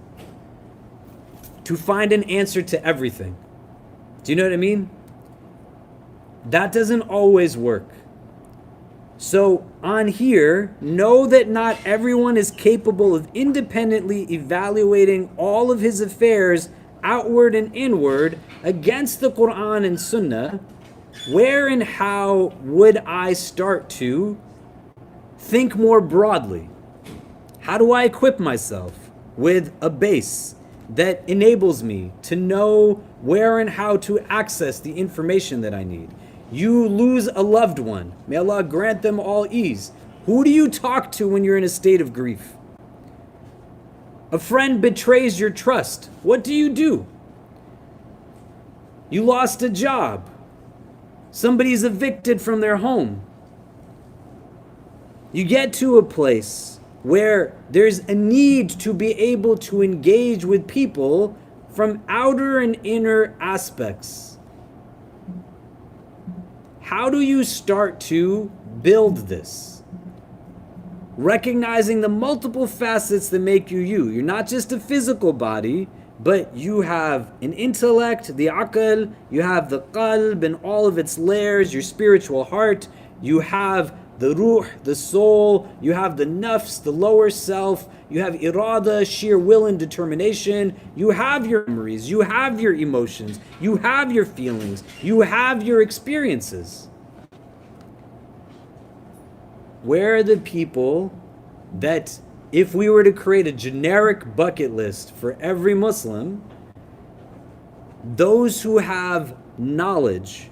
to find an answer to everything. Do you know what I mean? That doesn't always work. So on here, know that not everyone is capable of independently evaluating all of his affairs, outward and inward, against the Quran and Sunnah. Where and how would I start to think more broadly? How do I equip myself with a base that enables me to know where and how to access the information that I need? You lose a loved one. May Allah grant them all ease. Who do you talk to when you're in a state of grief? A friend betrays your trust. What do? You lost a job. Somebody's evicted from their home. You get to a place where there's a need to be able to engage with people from outer and inner aspects. How do you start to build this? Recognizing the multiple facets that make you you. You're not just a physical body, but you have an intellect, the aql, you have the qalb and all of its layers, your spiritual heart, you have the ruh, the soul, you have the nafs, the lower self, you have irada, sheer will and determination, you have your memories, you have your emotions, you have your feelings, you have your experiences. Where are the people that, if we were to create a generic bucket list for every Muslim, those who have knowledge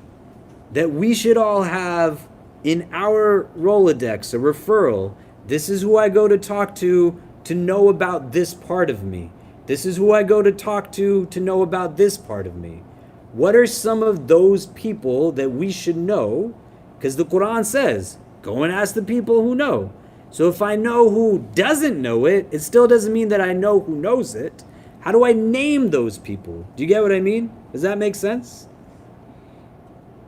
that we should all have in our Rolodex, a referral, this is who I go to talk to know about this part of me. This is who I go to talk to know about this part of me. What are some of those people that we should know? Because the Quran says, go and ask the people who know. So if I know who doesn't know it, it still doesn't mean that I know who knows it. How do I name those people? Do you get what I mean? Does that make sense?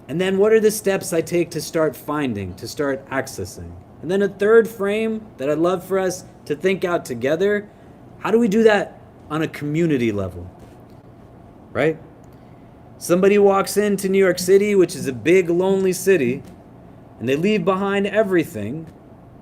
And then what are the steps I take to start finding, to start accessing? And then a third frame that I'd love for us to think out together, how do we do that on a community level? Right? Somebody walks into New York City, which is a big, lonely city, and they leave behind everything,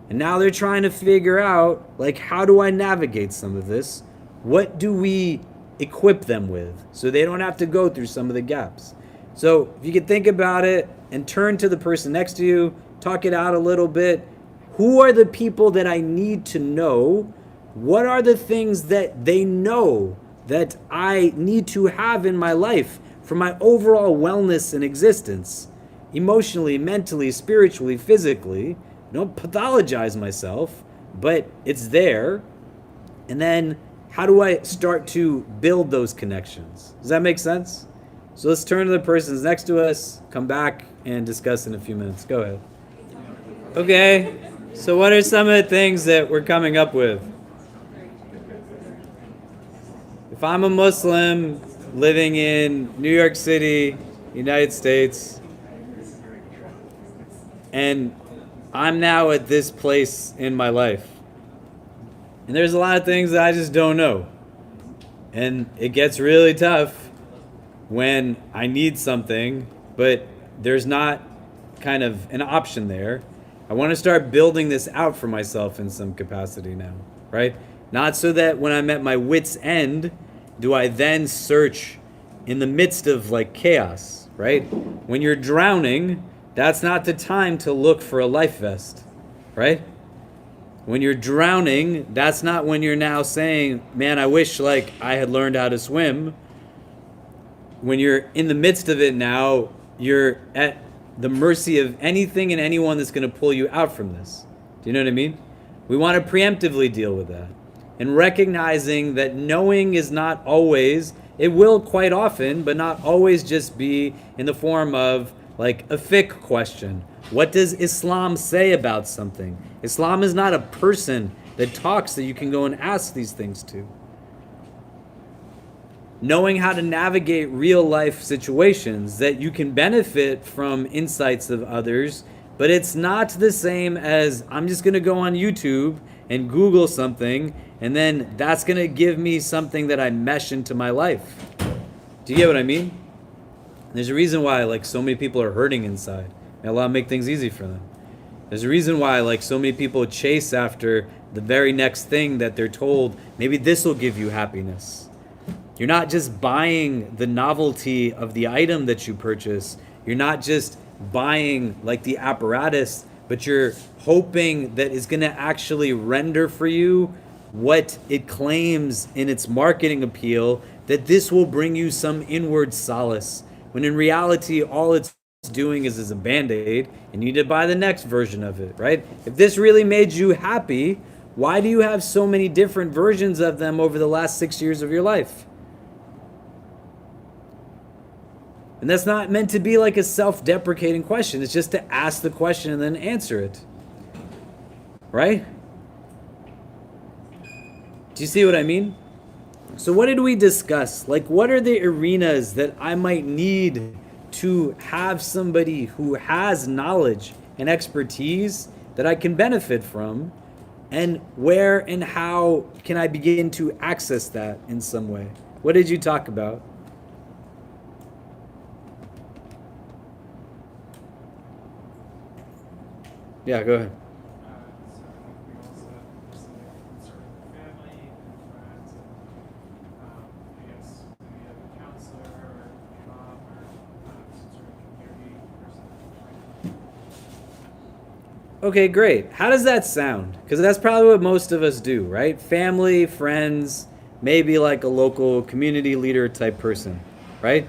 and now they're trying to figure out, how do I navigate some of this? What do we equip them with so they don't have to go through some of the gaps? So if you could think about it and turn to the person next to you, talk it out a little bit. Who are the people that I need to know? What are the things that they know that I need to have in my life for my overall wellness and existence? Emotionally, mentally, spiritually, physically. I don't pathologize myself, but it's there. And then how do I start to build those connections? Does that make sense? So let's turn to the persons next to us, come back, and discuss in a few minutes. Go ahead. Okay, so what are some of the things that we're coming up with? If I'm a Muslim living in New York City, United States, and I'm now at this place in my life, and there's a lot of things that I just don't know, and it gets really tough when I need something, but there's not kind of an option there. I want to start building this out for myself in some capacity now, right? Not so that when I'm at my wit's end, do I then search in the midst of like chaos, right? When you're drowning, that's not the time to look for a life vest, right? When you're drowning, that's not when you're now saying, man, I wish like I had learned how to swim. When you're in the midst of it now, you're at the mercy of anything and anyone that's going to pull you out from this. Do you know what I mean? We want to preemptively deal with that. And recognizing that knowing is not always, it will quite often, but not always just be in the form of like a fiqh question. What does Islam say about something? Islam is not a person that talks that you can go and ask these things to. Knowing how to navigate real life situations that you can benefit from insights of others, but it's not the same as I'm just going to go on YouTube and Google something and then that's going to give me something that I mesh into my life. Do you get what I mean? There's a reason why like so many people are hurting inside. May Allah make things easy for them. There's a reason why like so many people chase after the very next thing that they're told, maybe this will give you happiness. You're not just buying the novelty of the item that you purchase. You're not just buying like the apparatus, but you're hoping that it's going to actually render for you what it claims in its marketing appeal, that this will bring you some inward solace. When in reality, all it's doing is a band-aid, and you need to buy the next version of it, right? If this really made you happy, why do you have so many different versions of them over the last 6 years of your life? And that's not meant to be like a self-deprecating question. It's just to ask the question and then answer it. Right? Do you see what I mean? So what did we discuss? Like, what are the arenas that I might need to have somebody who has knowledge and expertise that I can benefit from? And where and how can I begin to access that in some way? What did you talk about? Yeah, go ahead. So we also start with family and friends, and I guess maybe a counselor or imam or some sort of community person. Okay, great. How does that sound? Because that's probably what most of us do, right? Family, friends, maybe like a local community leader type person, right?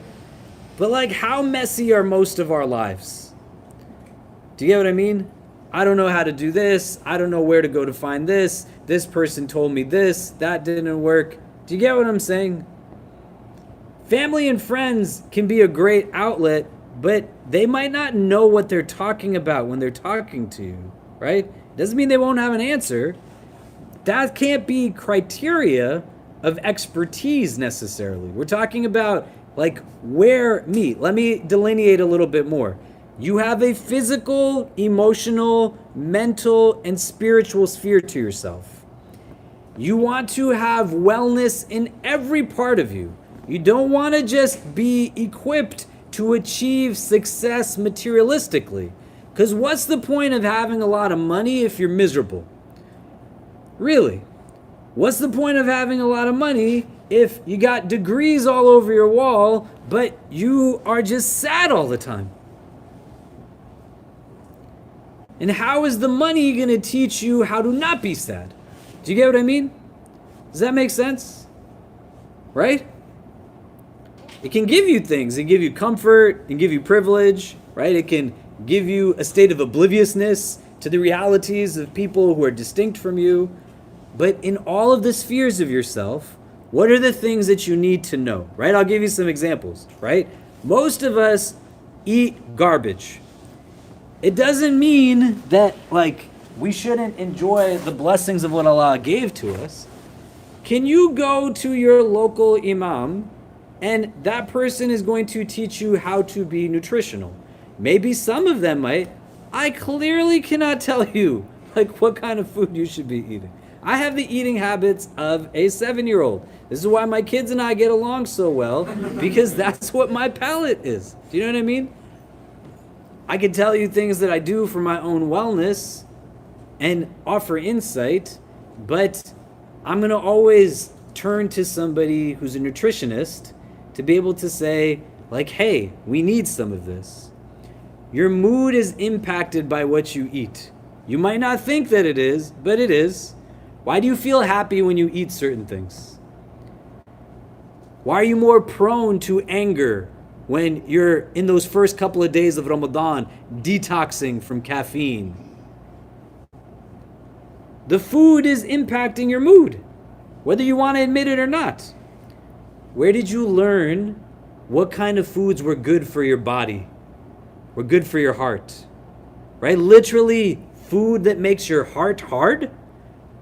But like, how messy are most of our lives? Do you get what I mean? I don't know how to do this. I don't know where to go to find this. This person told me this. That didn't work. Do you get what I'm saying? Family and friends can be a great outlet, but they might not know what they're talking about when they're talking to you, right? Doesn't mean they won't have an answer. That can't be criteria of expertise necessarily. We're talking about like where meet. Let me delineate a little bit more. You have a physical, emotional, mental, and spiritual sphere to yourself. You want to have wellness in every part of you. You don't want to just be equipped to achieve success materialistically. Because what's the point of having a lot of money if you're miserable? Really? What's the point of having a lot of money if you got degrees all over your wall, but you are just sad all the time? And how is the money going to teach you how to not be sad? Do you get what I mean? Does that make sense? Right? It can give you things. It can give you comfort. It can give you privilege. Right? It can give you a state of obliviousness to the realities of people who are distinct from you. But in all of the spheres of yourself, what are the things that you need to know? Right? I'll give you some examples. Right? Most of us eat garbage. It doesn't mean that like we shouldn't enjoy the blessings of what Allah gave to us. Can you go to your local imam and that person is going to teach you how to be nutritional? Maybe some of them might. I clearly cannot tell you like what kind of food you should be eating. I have the eating habits of a 7-year-old. This is why my kids and I get along so well, because that's what my palate is. Do you know what I mean? I can tell you things that I do for my own wellness and offer insight, but I'm going to always turn to somebody who's a nutritionist to be able to say, like, hey, we need some of this. Your mood is impacted by what you eat. You might not think that it is, but it is. Why do you feel happy when you eat certain things? Why are you more prone to anger when you're in those first couple of days of Ramadan detoxing from caffeine? The food is impacting your mood, whether you want to admit it or not. Where did you learn what kind of foods were good for your body, were good for your heart? Right? Literally, food that makes your heart hard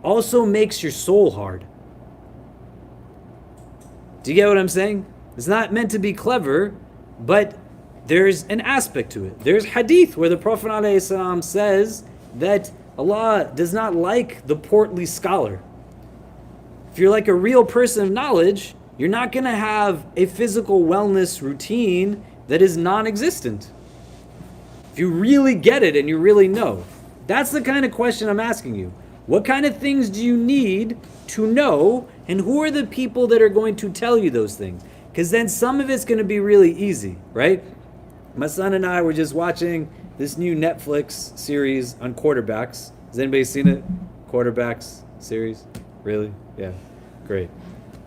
also makes your soul hard. Do you get what I'm saying? It's not meant to be clever, but there's an aspect to it. There's hadith where the Prophet ﷺ says that Allah does not like the portly scholar. If you're like a real person of knowledge, you're not going to have a physical wellness routine that is non-existent. If you really get it and you really know, that's the kind of question I'm asking you. What kind of things do you need to know, and who are the people that are going to tell you those things? Because then some of it's going to be really easy, right? My son and I were just watching this new Netflix series on quarterbacks. Has anybody seen it? Quarterbacks series? Really? Yeah. Great.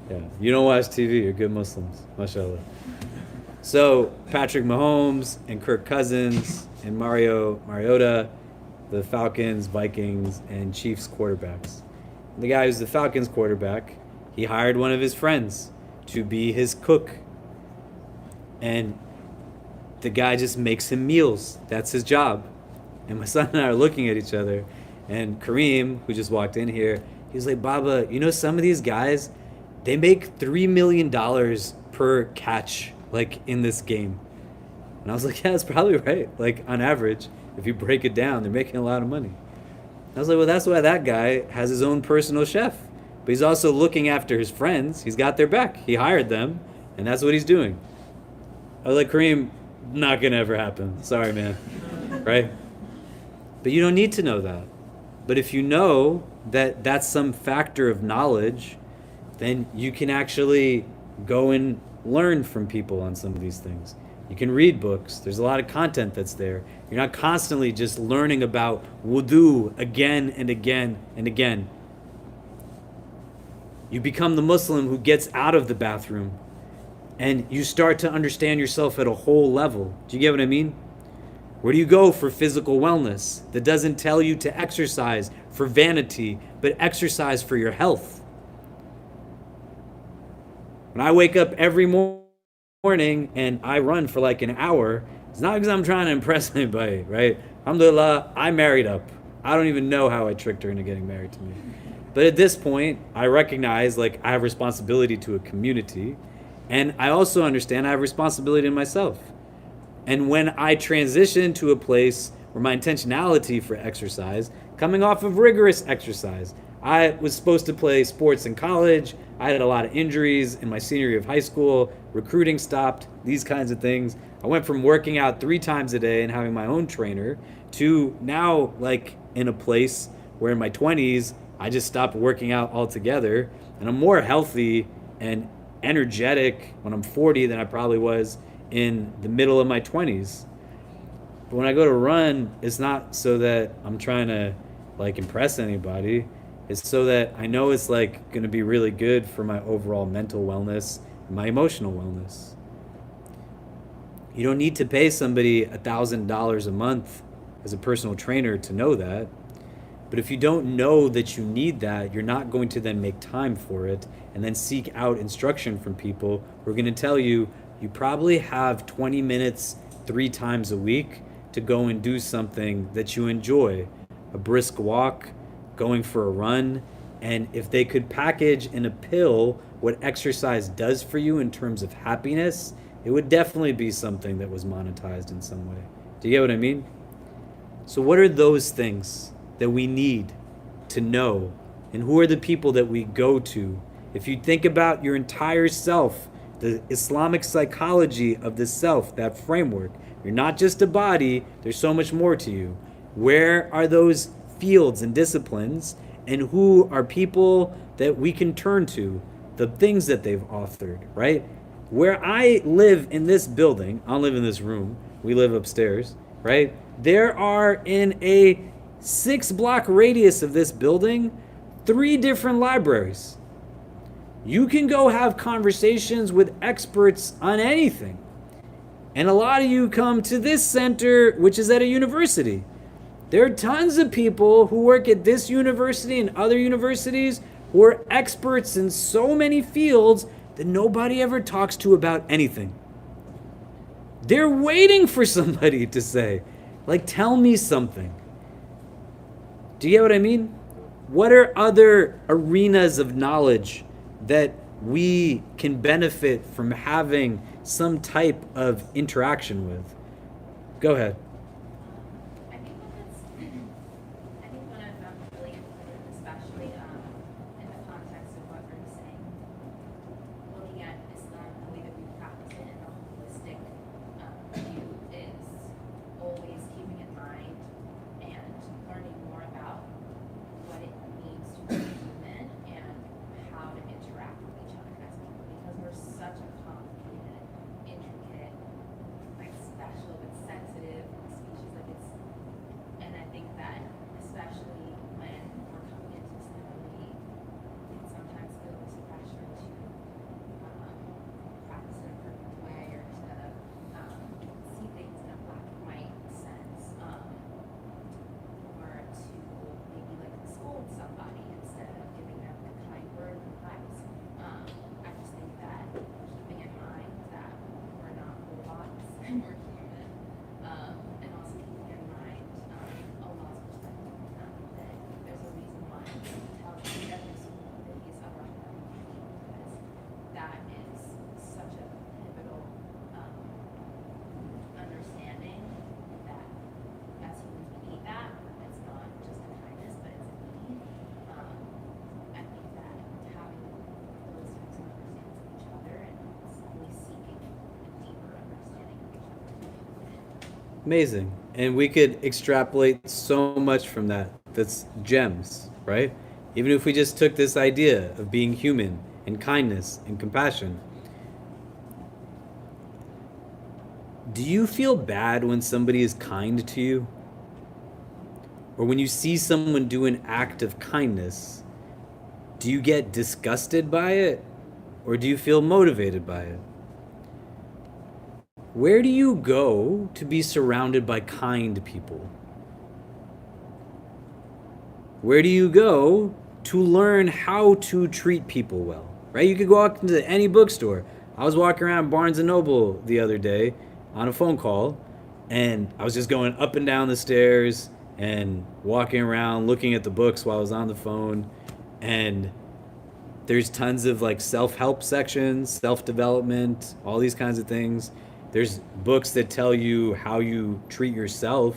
Yeah. You don't watch TV, you're good Muslims. MashaAllah. So Patrick Mahomes and Kirk Cousins and Mariota, the Falcons, Vikings, and Chiefs quarterbacks. The guy who's the Falcons quarterback, he hired one of his friends to be his cook. And the guy just makes him meals. That's his job. And my son and I are looking at each other. And Kareem, who just walked in here, he's like, Baba, you know, some of these guys, they make $3 million per catch, like, in this game. And I was like, yeah, that's probably right. Like, on average, if you break it down, they're making a lot of money. I was like, well, that's why that guy has his own personal chef. But he's also looking after his friends. He's got their back. He hired them, and that's what he's doing. I was like, Kareem, not gonna ever happen. Sorry, man. Right? But you don't need to know that. But if you know that that's some factor of knowledge, then you can actually go and learn from people on some of these things. You can read books. There's a lot of content that's there. You're not constantly just learning about wudu again and again and again. You become the Muslim who gets out of the bathroom and you start to understand yourself at a whole level. Do you get what I mean? Where do you go for physical wellness that doesn't tell you to exercise for vanity, but exercise for your health? When I wake up every morning and I run for like an hour, it's not because I'm trying to impress anybody, right? Alhamdulillah, I married up. I don't even know how I tricked her into getting married to me. But at this point, I recognize like I have responsibility to a community, and I also understand I have responsibility to myself. And when I transition to a place where my intentionality for exercise, coming off of rigorous exercise, I was supposed to play sports in college. I had a lot of injuries in my senior year of high school. Recruiting stopped, these kinds of things. I went from working out 3 times a day and having my own trainer to now like in a place where in my 20s, I just stopped working out altogether. And I'm more healthy and energetic when I'm 40 than I probably was in the middle of my 20s. But when I go to run, it's not so that I'm trying to like impress anybody. It's so that I know it's like going to be really good for my overall mental wellness, and my emotional wellness. You don't need to pay somebody $1,000 a month as a personal trainer to know that. But if you don't know that you need that, you're not going to then make time for it and then seek out instruction from people who are going to tell you, you probably have 20 minutes 3 times a week to go and do something that you enjoy. A brisk walk, going for a run. And if they could package in a pill what exercise does for you in terms of happiness, it would definitely be something that was monetized in some way. Do you get what I mean? So what are those things that we need to know And who are the people that we go to? If you think about your entire self, the Islamic psychology of the self, that framework, you're not just a body, there's so much more to you. Where are those fields and disciplines, and who are people that we can turn to, the things that they've authored, right? Where I live in this building, I don't live in this room, we live upstairs, right? There are in a 6-block radius of this building, 3 different libraries. You can go have conversations with experts on anything. And a lot of you come to this center, which is at a university. There are tons of people who work at this university and other universities who are experts in so many fields that nobody ever talks to about anything. They're waiting for somebody to say, like, tell me something. Do you get what I mean? What are other arenas of knowledge that we can benefit from having some type of interaction with? Go ahead. I think one of them really important, especially in the context of what we're saying, looking at Islam, the way that we practice it in a holistic view, is always keeping in mind and learning more about what it means to be human and how to interact with each other as people, because we're such a complicated, intricate, like special but sensitive species. Like it's, and I think that especially when we're coming into Islam, we can sometimes feel this pressure to practice in a perfect way, or to see things in a black and white sense, or to maybe like scold somebody instead of giving them a kind word of advice. I just think that keeping in mind that we're not robots and we're human, and also keeping in mind Allah's perspective on that there's a reason why He tells us every single one that He's our Rahman, because that is such a pivotal understanding that as humans we need that. It's not just a kindness, but it's a need. I think that having those types of understandings of each other and really seeking a deeper understanding of each other is important. Amazing. And we could extrapolate so much from that. That's gems, right? Even if we just took this idea of being human and kindness and compassion. Do you feel bad when somebody is kind to you? Or when you see someone do an act of kindness, do you get disgusted by it? Or do you feel motivated by it? Where do you go to be surrounded by kind people? Where do you go to learn how to treat people well, right? You could go out into any bookstore. I was walking around Barnes & Noble the other day on a phone call, and I was just going up and down the stairs and walking around looking at the books while I was on the phone, and there's tons of like self-help sections, self-development, all these kinds of things. There's books that tell you how you treat yourself.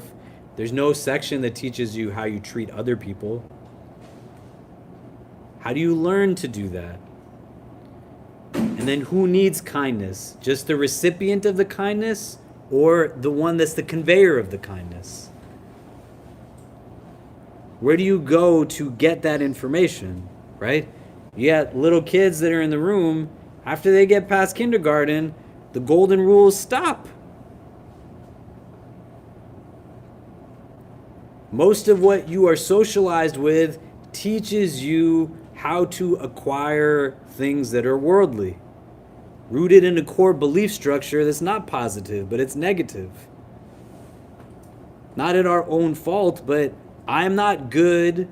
There's no section that teaches you how you treat other people. How do you learn to do that? And then who needs kindness? Just the recipient of the kindness, or the one that's the conveyor of the kindness? Where do you go to get that information, right? You got little kids that are in the room, after they get past kindergarten, the golden rules stop. Most of what you are socialized with teaches you how to acquire things that are worldly, rooted in a core belief structure that's not positive, but it's negative. Not at our own fault, but I'm not good,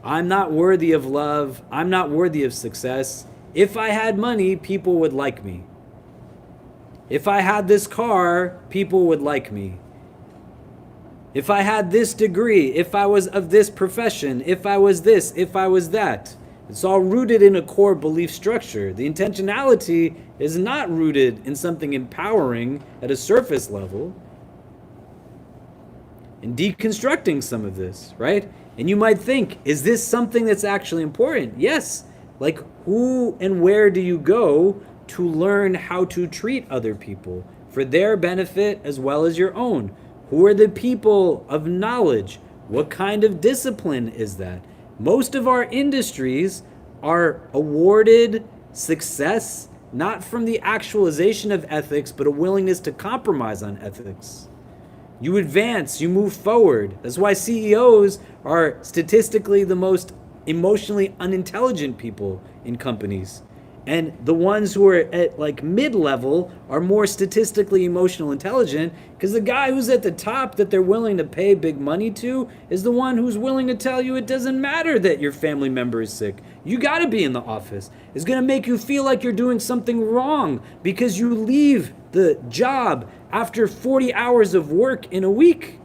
I'm not worthy of love, I'm not worthy of success. If I had money, people would like me. If I had this car, people would like me. If I had this degree, if I was of this profession, if I was this, if I was that. It's all rooted in a core belief structure. The intentionality is not rooted in something empowering at a surface level. In deconstructing some of this, right? And you might think, is this something that's actually important? Yes. Like, who and where do you go to learn how to treat other people for their benefit as well as your own? Who are the people of knowledge? What kind of discipline is that? Most of our industries are awarded success not from the actualization of ethics, but a willingness to compromise on ethics. You advance, you move forward. That's why CEOs are statistically the most emotionally unintelligent people in companies. And the ones who are at like mid-level are more statistically emotional intelligent, because the guy who's at the top that they're willing to pay big money to is the one who's willing to tell you it doesn't matter that your family member is sick. You got to be in the office. It's going to make you feel like you're doing something wrong because you leave the job after 40 hours of work in a week.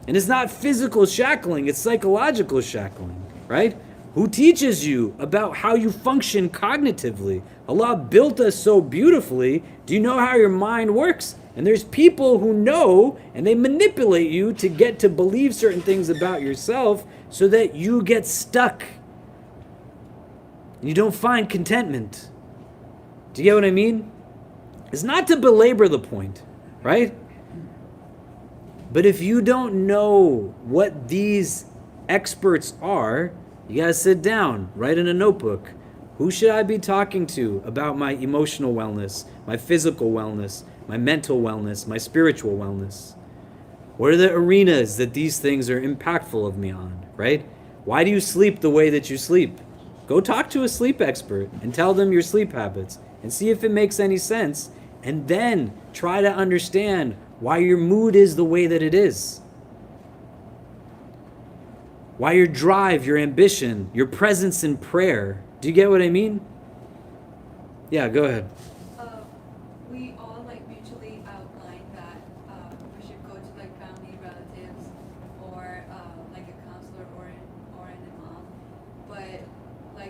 And it's not physical shackling, it's psychological shackling, right? Who teaches you about how you function cognitively? Allah built us so beautifully. Do you know how your mind works? And there's people who know, and they manipulate you to get to believe certain things about yourself so that you get stuck. You don't find contentment. Do you get what I mean? It's not to belabor the point, right? But if you don't know what these experts are, you gotta sit down, write in a notebook. Who should I be talking to about my emotional wellness, my physical wellness, my mental wellness, my spiritual wellness? What are the arenas that these things are impactful of me on, right? Why do you sleep the way that you sleep? Go talk to a sleep expert and tell them your sleep habits and see if it makes any sense, and then try to understand why your mood is the way that it is. Why your drive, your ambition, your presence in prayer. Do you get what I mean? Yeah, go ahead. We all mutually outline that we should go to family relatives or a counselor or an imam. But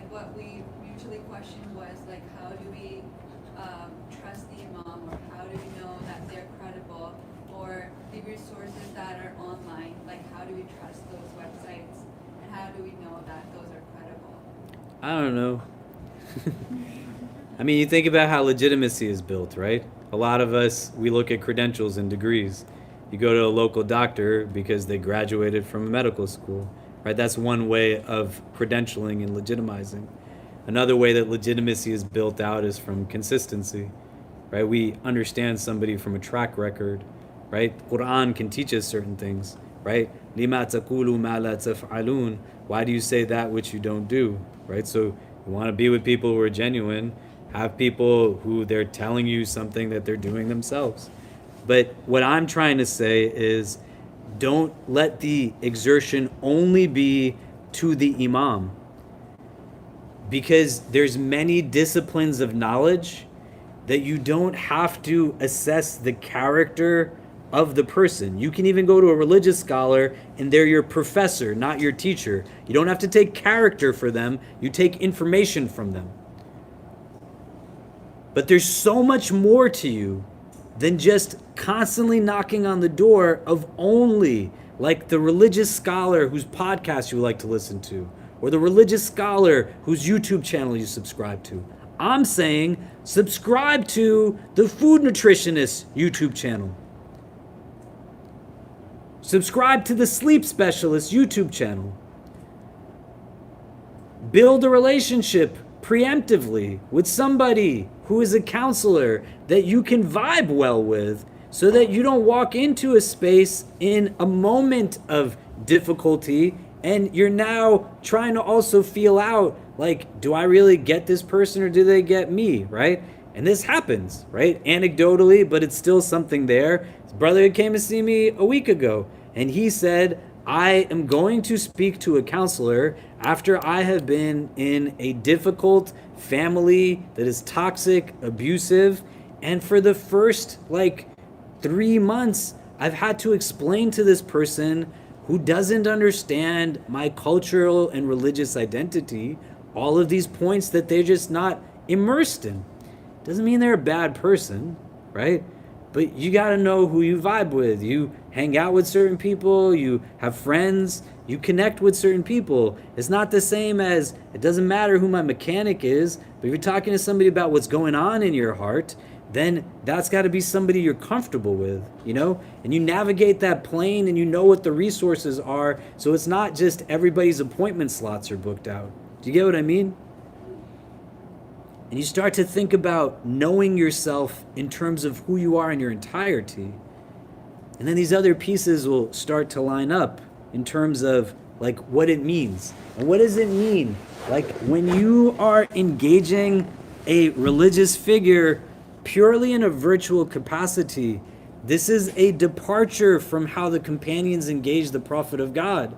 what we mutually questioned was how do we trust the imam, or how do we know that they're credible, or the resources that are online, how do we trust those websites, and how do we know that those are credible? I don't know. I mean, you think about how legitimacy is built, right? A lot of us, we look at credentials and degrees. You go to a local doctor because they graduated from a medical school, right? That's one way of credentialing and legitimizing. Another way that legitimacy is built out is from consistency, right? We understand somebody from a track record, right? Quran can teach us certain things, right? لِمَا تَقُولُوا مَا لَا تَفْعَلُونَ. Why do you say that which you don't do, right? So you want to be with people who are genuine, have people who they're telling you something that they're doing themselves. But what I'm trying to say is, don't let the exertion only be to the imam, because there's many disciplines of knowledge that you don't have to assess the character of the person. You can even go to a religious scholar and they're your professor, not your teacher. You don't have to take character for them, you take information from them. But there's so much more to you than just constantly knocking on the door of only the religious scholar whose podcast you like to listen to, or the religious scholar whose YouTube channel you subscribe to. I'm saying subscribe to the food nutritionist YouTube channel. Subscribe to the sleep specialist YouTube channel. Build a relationship preemptively with somebody who is a counselor that you can vibe well with, so that you don't walk into a space in a moment of difficulty and you're now trying to also feel out, do I really get this person or do they get me, right? And this happens, right? Anecdotally, but it's still something there. His brother came to see me a week ago, and he said, I am going to speak to a counselor after I have been in a difficult family that is toxic, abusive, and for the first 3 months, I've had to explain to this person who doesn't understand my cultural and religious identity all of these points that they're just not immersed in. Doesn't mean they're a bad person, right? But you got to know who you vibe with. You hang out with certain people, you have friends, you connect with certain people. It's not the same as, it doesn't matter who my mechanic is, but if you're talking to somebody about what's going on in your heart, then that's got to be somebody you're comfortable with, you know? And you navigate that plane and you know what the resources are, so it's not just everybody's appointment slots are booked out. Do you get what I mean? And you start to think about knowing yourself in terms of who you are in your entirety. And then these other pieces will start to line up in terms of like what it means. And what does it mean? Like when you are engaging a religious figure purely in a virtual capacity, this is a departure from how the companions engaged the prophet of God.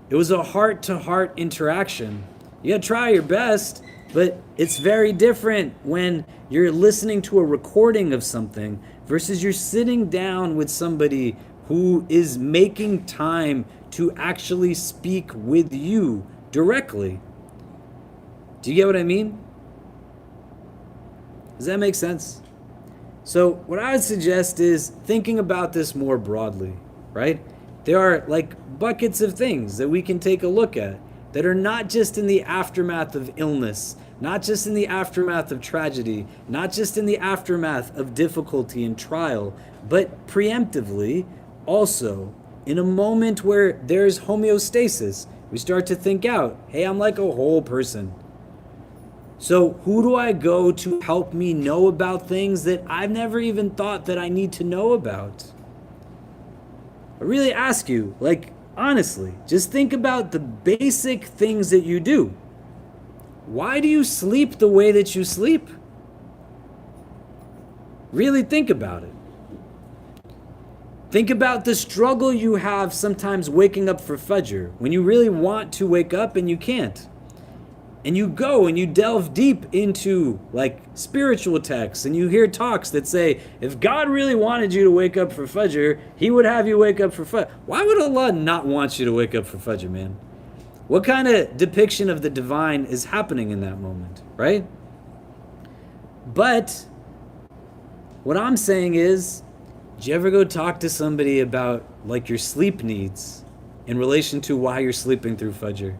It was a heart-to-heart interaction. You gotta try your best, but it's very different when you're listening to a recording of something versus you're sitting down with somebody who is making time to actually speak with you directly. Do you get what I mean? Does that make sense? So what I would suggest is thinking about this more broadly, right? There are like buckets of things that we can take a look at that are not just in the aftermath of illness, not just in the aftermath of tragedy, not just in the aftermath of difficulty and trial, but preemptively also in a moment where there's homeostasis. We start to think out, hey, I'm like a whole person. So who do I go to help me know about things that I've never even thought that I need to know about? I really ask you, like, honestly, just think about the basic things that you do. Why do you sleep the way that you sleep? Really think about it. Think about the struggle you have sometimes waking up for Fajr, when you really want to wake up and you can't. And you go and you delve deep into like spiritual texts and you hear talks that say, if God really wanted you to wake up for Fajr, he would have you wake up for Fajr. Why would Allah not want you to wake up for Fajr, man? What kind of depiction of the divine is happening in that moment, right? But what I'm saying is, did you ever go talk to somebody about like your sleep needs in relation to why you're sleeping through Fajr?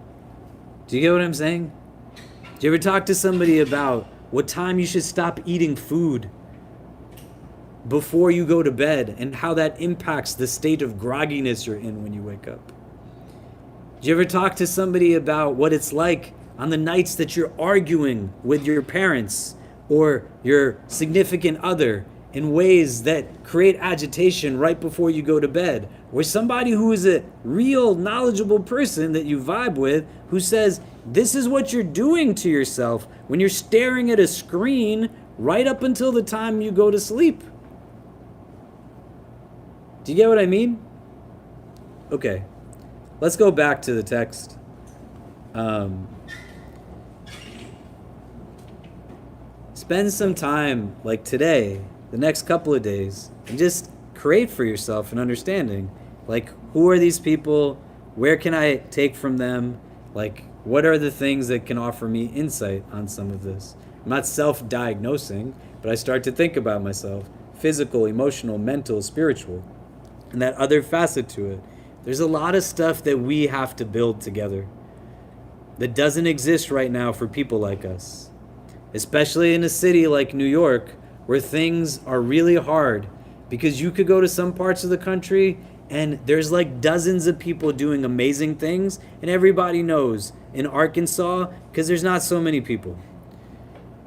Do you get what I'm saying? Do you ever talk to somebody about what time you should stop eating food before you go to bed and how that impacts the state of grogginess you're in when you wake up? Do you ever talk to somebody about what it's like on the nights that you're arguing with your parents or your significant other in ways that create agitation right before you go to bed? Or somebody who is a real knowledgeable person that you vibe with who says, this is what you're doing to yourself when you're staring at a screen right up until the time you go to sleep. Do you get what I mean? Okay, let's go back to the text. Spend some time, like today, the next couple of days, and just create for yourself an understanding. Like, who are these people? Where can I take from them? Like, what are the things that can offer me insight on some of this? I'm not self-diagnosing, but I start to think about myself. Physical, emotional, mental, spiritual. And that other facet to it. There's a lot of stuff that we have to build together that doesn't exist right now for people like us. Especially in a city like New York, where things are really hard. Because you could go to some parts of the country and there's like dozens of people doing amazing things, and everybody knows in Arkansas, because there's not so many people.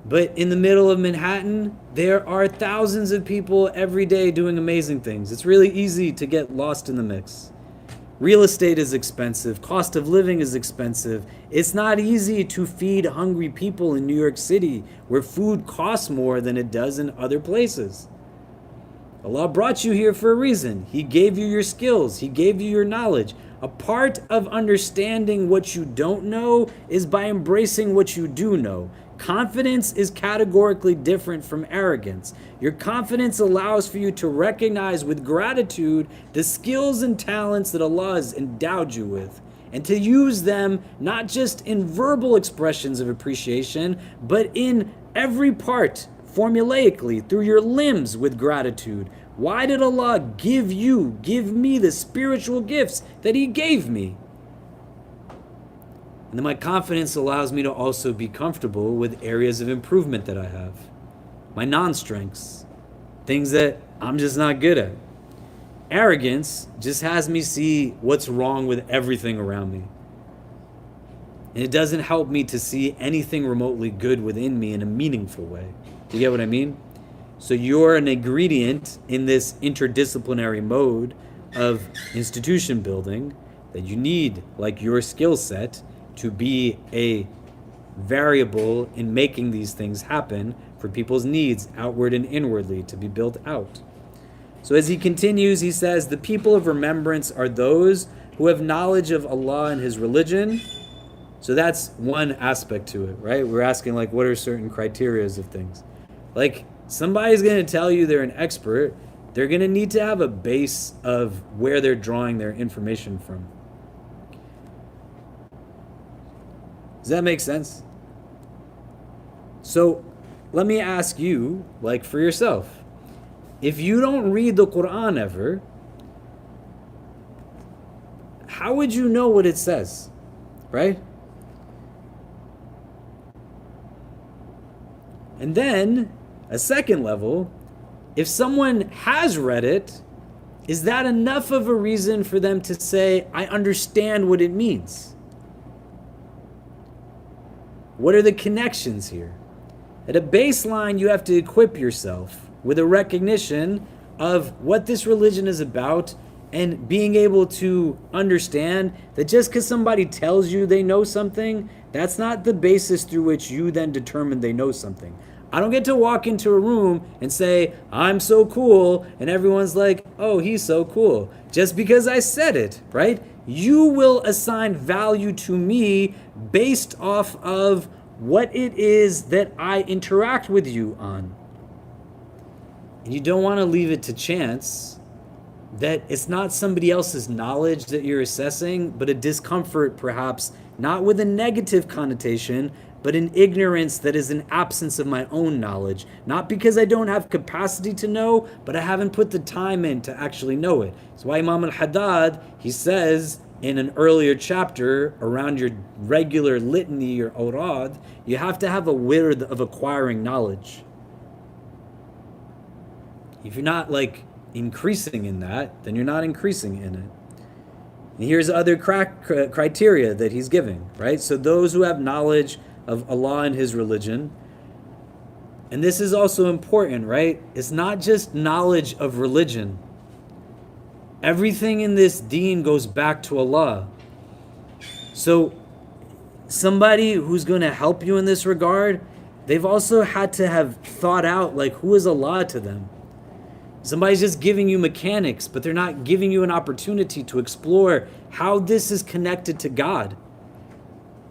But in the middle of Manhattan, there are thousands of people every day doing amazing things. It's really easy to get lost in the mix. Real estate is expensive. Cost of living is expensive. It's not easy to feed hungry people in New York City, where food costs more than it does in other places. Allah brought you here for a reason. He gave you your skills. He gave you your knowledge. A part of understanding what you don't know is by embracing what you do know. Confidence is categorically different from arrogance. Your confidence allows for you to recognize with gratitude the skills and talents that Allah has endowed you with, and to use them not just in verbal expressions of appreciation, but in every part, formulaically through your limbs with gratitude. Why did Allah give me the spiritual gifts that He gave me? And then my confidence allows me to also be comfortable with areas of improvement that I have, my non-strengths, things that I'm just not good at. Arrogance just has me see what's wrong with everything around me. And it doesn't help me to see anything remotely good within me in a meaningful way. Do you get what I mean? So you're an ingredient in this interdisciplinary mode of institution building that you need, like your skill set, to be a variable in making these things happen for people's needs, outward and inwardly, to be built out. So as he continues, he says, the people of remembrance are those who have knowledge of Allah and His religion. So that's one aspect to it, right? We're asking, like, what are certain criterias of things? Like, somebody's going to tell you they're an expert. They're going to need to have a base of where they're drawing their information from. Does that make sense? So let me ask you, like, for yourself, if you don't read the Quran ever, how would you know what it says, right? And then, a second level, if someone has read it, is that enough of a reason for them to say, I understand what it means? What are the connections here? At a baseline, you have to equip yourself with a recognition of what this religion is about and being able to understand that just because somebody tells you they know something, that's not the basis through which you then determine they know something. I don't get to walk into a room and say, I'm so cool, and everyone's like, oh, he's so cool, just because I said it, right? You will assign value to me based off of what it is that I interact with you on. And you don't want to leave it to chance that it's not somebody else's knowledge that you're assessing, but a discomfort perhaps, not with a negative connotation, but an ignorance that is an absence of my own knowledge. Not because I don't have capacity to know, but I haven't put the time in to actually know it. That's why Imam al-Haddad, he says in an earlier chapter around your regular litany or awrad, you have to have a wird of acquiring knowledge. If you're not like increasing in that, then you're not increasing in it. And here's other criteria that he's giving, right? So those who have knowledge of Allah and His religion, and this is also important, right? It's not just knowledge of religion. Everything in this deen goes back to Allah. So somebody who's going to help you in this regard, they've also had to have thought out, like, who is Allah to them? Somebody's just giving you mechanics, but they're not giving you an opportunity to explore how this is connected to God,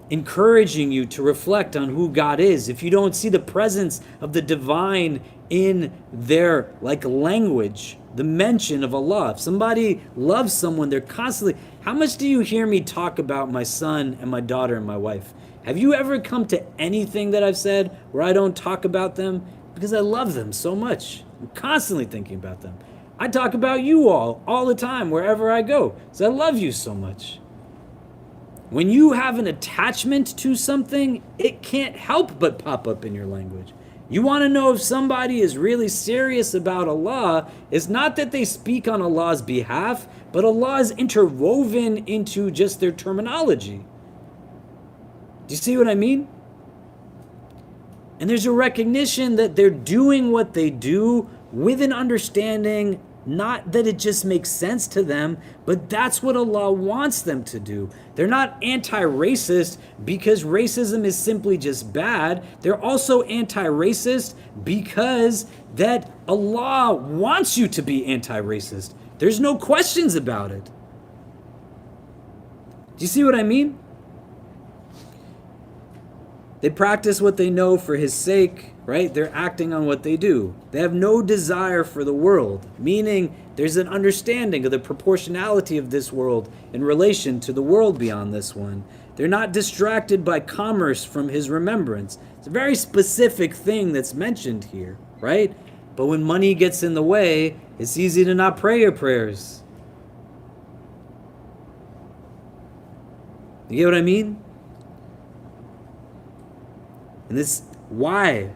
encouraging you to reflect on who God is. If you don't see the presence of the divine in their like language, the mention of Allah, if somebody loves someone, they're constantly, how much do you hear me talk about my son and my daughter and my wife? Have you ever come to anything that I've said where I don't talk about them? Because I love them so much. I'm constantly thinking about them. I talk about you all the time, wherever I go, because I love you so much. When you have an attachment to something, it can't help but pop up in your language. You want to know if somebody is really serious about Allah, it's not that they speak on Allah's behalf, but Allah is interwoven into just their terminology. Do you see what I mean? And there's a recognition that they're doing what they do with an understanding, not that it just makes sense to them, but that's what Allah wants them to do. They're not anti-racist because racism is simply just bad. They're also anti-racist because that Allah wants you to be anti-racist. There's no questions about it. Do you see what I mean? They practice what they know for His sake, right? They're acting on what they do. They have no desire for the world, meaning There's an understanding of the proportionality of this world in relation to the world beyond this one. They're not distracted by commerce from his remembrance. It's a very specific thing that's mentioned here, right? But when money gets in the way, it's easy to not pray your prayers. You get what I mean? And this, why?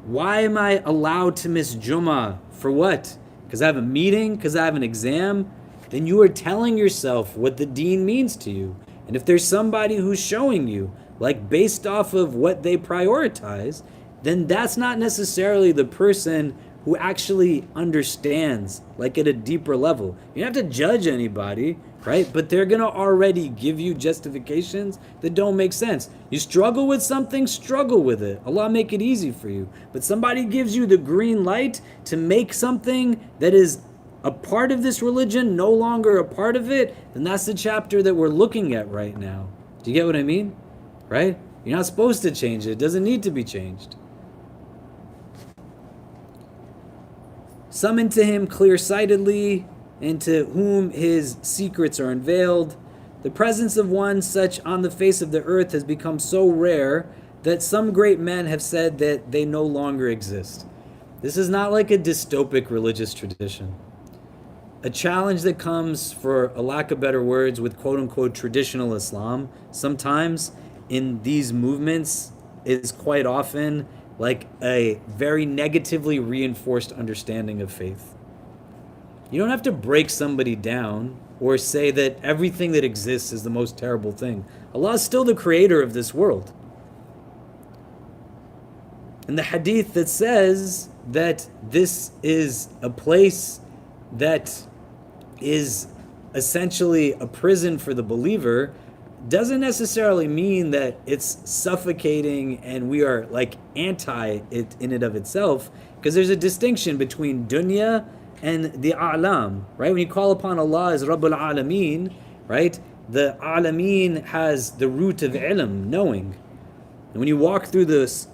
Why am I allowed to miss Jummah? For what? Because I have a meeting? Because I have an exam? Then you are telling yourself what the deen means to you. And if there's somebody who's showing you, like based off of what they prioritize, then that's not necessarily the person who actually understands, like at a deeper level. You don't have to judge anybody, right? But they're gonna already give you justifications that don't make sense. You struggle with something, struggle with it. Allah make it easy for you. But somebody gives you the green light to make something that is a part of this religion no longer a part of it, then that's the chapter that we're looking at right now. Do you get what I mean? Right? You're not supposed to change it. It doesn't need to be changed. Summoned to him clear-sightedly, and to whom his secrets are unveiled. The presence of one such on the face of the earth has become so rare that some great men have said that they no longer exist. This is not like a dystopic religious tradition. A challenge that comes, for a lack of better words, with quote-unquote traditional Islam, sometimes in these movements is quite often like a very negatively reinforced understanding of faith. You don't have to break somebody down or say that everything that exists is the most terrible thing. Allah is still the creator of this world. And the hadith that says that this is a place that is essentially a prison for the believer doesn't necessarily mean that it's suffocating and we are like anti it in and of itself, because there's a distinction between dunya and the a'lam, right? When you call upon Allah as Rabbul Alameen, right? The Alameen has the root of ilm, knowing. And when you walk through this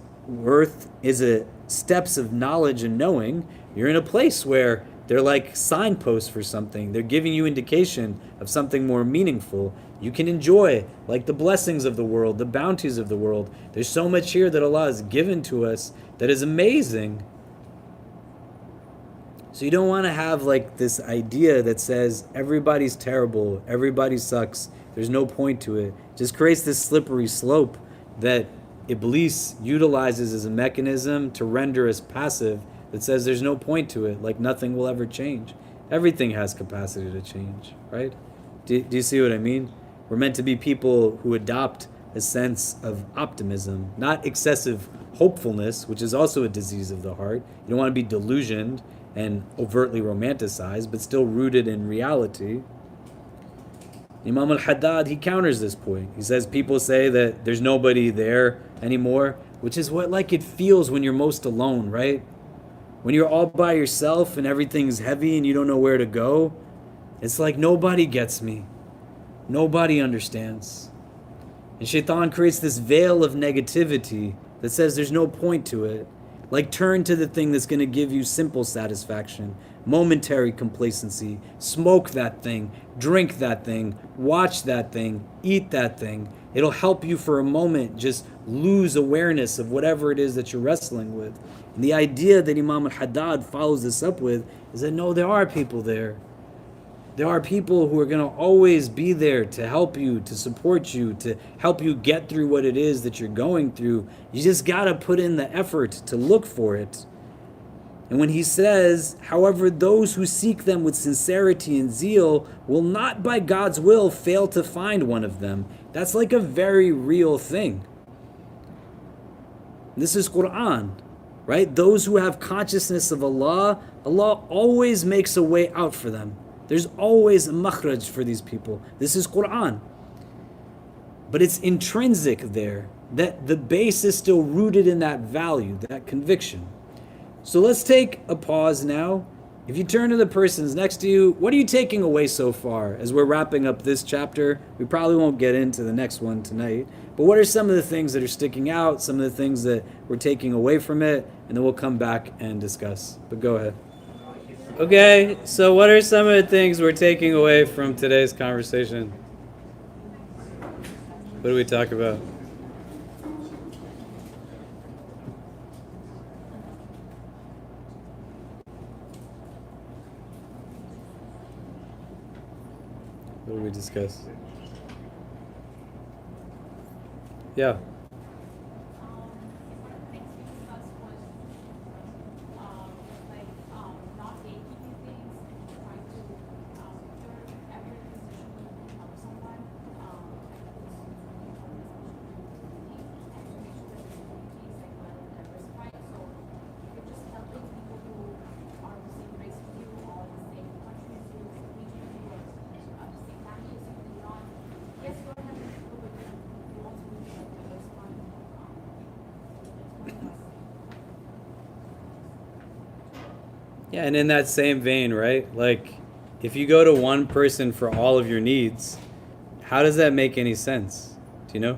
earth is a steps of knowledge and knowing, you're in a place where they're like signposts for something. They're giving you indication of something more meaningful. You can enjoy like the blessings of the world, the bounties of the world. There's so much here that Allah has given to us that is amazing. So you don't want to have like this idea that says everybody's terrible, everybody sucks, there's no point to it. It just creates this slippery slope that Iblis utilizes as a mechanism to render us passive, that says there's no point to it, like nothing will ever change. Everything has capacity to change, right? Do you see what I mean? We're meant to be people who adopt a sense of optimism, not excessive hopefulness, which is also a disease of the heart. You don't want to be delusioned and overtly romanticized, but still rooted in reality. Imam al-Haddad, he counters this point. He says people say that there's nobody there anymore, which is what like it feels when you're most alone, right? When you're all by yourself and everything's heavy and you don't know where to go, it's like nobody gets me. Nobody understands. And Shaitan creates this veil of negativity that says there's no point to it. Like turn to the thing that's going to give you simple satisfaction, momentary complacency. Smoke that thing, drink that thing, watch that thing, eat that thing. It'll help you for a moment just lose awareness of whatever it is that you're wrestling with. And the idea that Imam al-Haddad follows this up with is that no, there are people there. There are people who are going to always be there to help you, to support you, to help you get through what it is that you're going through. You just got to put in the effort to look for it. And when he says, however, those who seek them with sincerity and zeal will not by God's will fail to find one of them. That's like a very real thing. This is Quran, right? Those who have consciousness of Allah, Allah always makes a way out for them. There's always a makhraj for these people. This is Quran. But it's intrinsic there, that the base is still rooted in that value, that conviction. So let's take a pause now. If you turn to the persons next to you, what are you taking away so far as we're wrapping up this chapter? We probably won't get into the next one tonight. But what are some of the things that are sticking out, some of the things that we're taking away from it, and then we'll come back and discuss. But go ahead. Okay, so what are some of the things we're taking away from today's conversation? What do we talk about? What did we discuss? Yeah. One of the things we discussed was not gatekeeping things, trying to if you're ever in a position to help someone, and to make sure that the community is like well diversified. So if you're just helping people who are the same race as you, or the same country as you, same region as you, or the same family as you, then you're not. Yes, you're helping people, but you also need to like diversify. Yeah, and in that same vein, right? Like, if you go to one person for all of your needs, how does that make any sense? Do you know?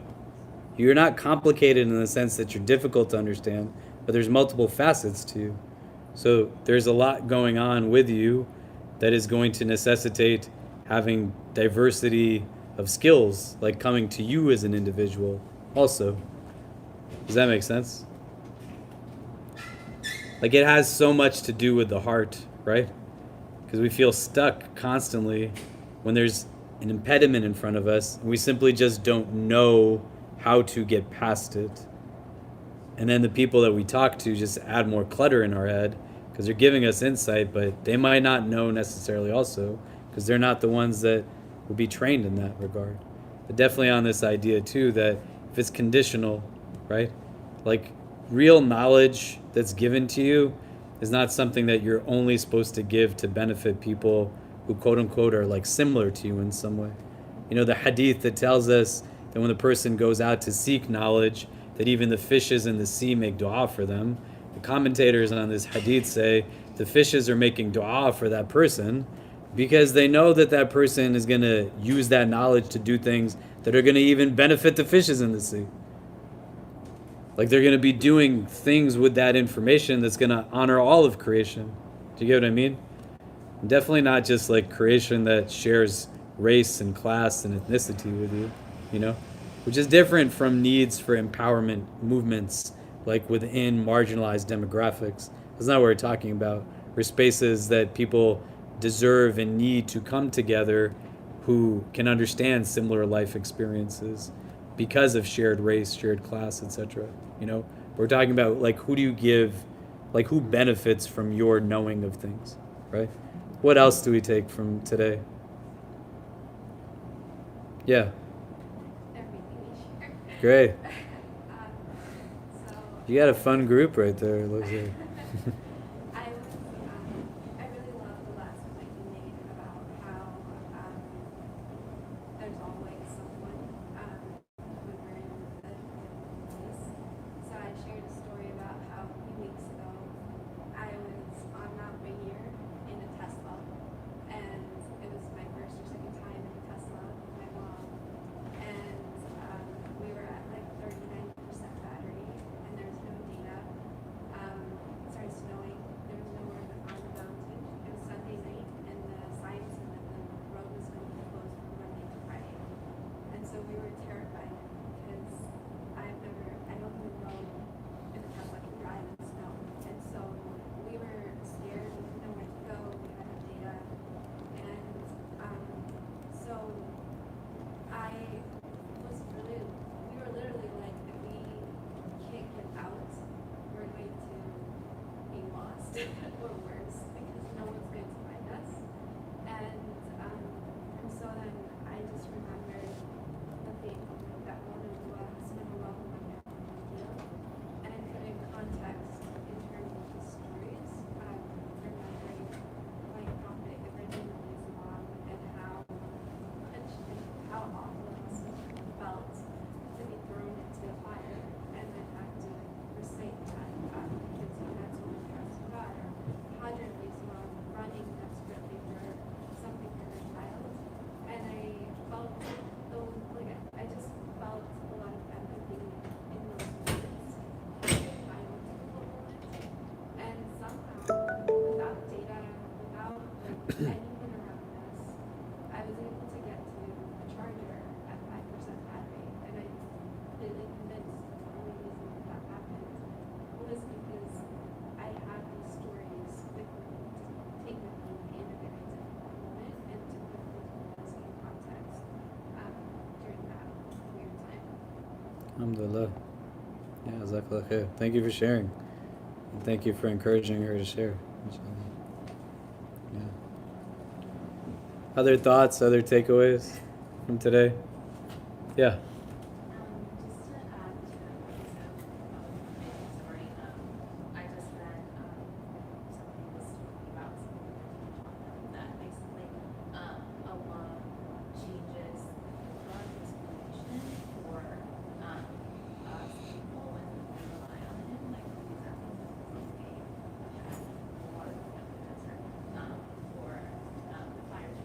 You're not complicated in the sense that you're difficult to understand, but there's multiple facets to you. So there's a lot going on with you that is going to necessitate having diversity of skills, like coming to you as an individual also. Does that make sense? Like, it has so much to do with the heart, right? Because we feel stuck constantly when there's an impediment in front of us, and we simply just don't know how to get past it. And then the people that we talk to just add more clutter in our head because they're giving us insight, but they might not know necessarily also because they're not the ones that will be trained in that regard. But definitely on this idea too that if it's conditional, right? Like, real knowledge that's given to you is not something that you're only supposed to give to benefit people who quote unquote are like similar to you in some way. You know, the hadith that tells us that when the person goes out to seek knowledge, that even the fishes in the sea make dua for them. The commentators on this hadith say the fishes are making dua for that person because they know that that person is going to use that knowledge to do things that are going to even benefit the fishes in the sea. Like, they're going to be doing things with that information that's going to honor all of creation. Do you get what I mean? Definitely not just like creation that shares race and class and ethnicity with you, you know? Which is different from needs for empowerment movements like within marginalized demographics. That's not what we're talking about. We're spaces that people deserve and need to come together who can understand similar life experiences because of shared race, shared class, etc. You know, we're talking about like who do you give, like who benefits from your knowing of things, right? What else do we take from today? Yeah. Everything we share. Great. So You got a fun group right there, it looks like. I really love the last point you made about how there's always someone when we're in a difficult place. So I shared a story about how a few weeks ago I was on Mount Rainier in a Tesla, and it was my first or second time in a Tesla with my mom, and we were at like 39% battery, and there's no data. It started snowing anything around this. I was able to get to a charger at 5% battery, and I really convinced the only reason that happened was because I had these stories with me to take with me in a very difficult moment and to put those in context during that weird time. Alhamdulillah. Yeah, jazakallah khair. Thank you for sharing. And thank you for encouraging her to share. Inshallah. Yeah. Other thoughts, other takeaways from today? Yeah. Just to add to what you said about the story, I just read something was talking about that basically Allah changes God's explanation for us people when we rely on Him, like for example, a water from the desert, or the fire to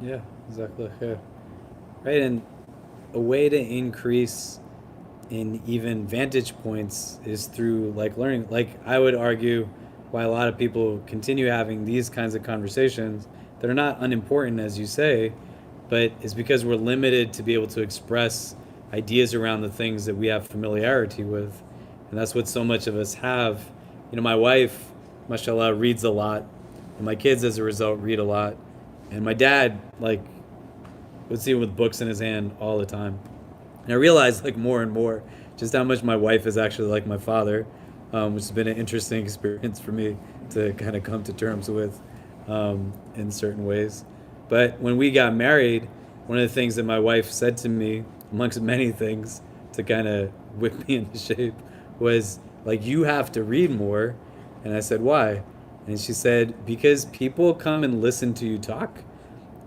Yeah, jazakallah khair. Right, and a way to increase in even vantage points is through like learning. Like I would argue why a lot of people continue having these kinds of conversations that are not unimportant, as you say, but it's because we're limited to be able to express ideas around the things that we have familiarity with. And that's what so much of us have. You know, my wife, mashallah, reads a lot, and my kids as a result read a lot. And my dad, like, would see him with books in his hand all the time. And I realized, like, more and more just how much my wife is actually like my father, which has been an interesting experience for me to kind of come to terms with in certain ways. But when we got married, one of the things that my wife said to me, amongst many things, to kind of whip me into shape, was, like, you have to read more. And I said, why? And she said, because people come and listen to you talk.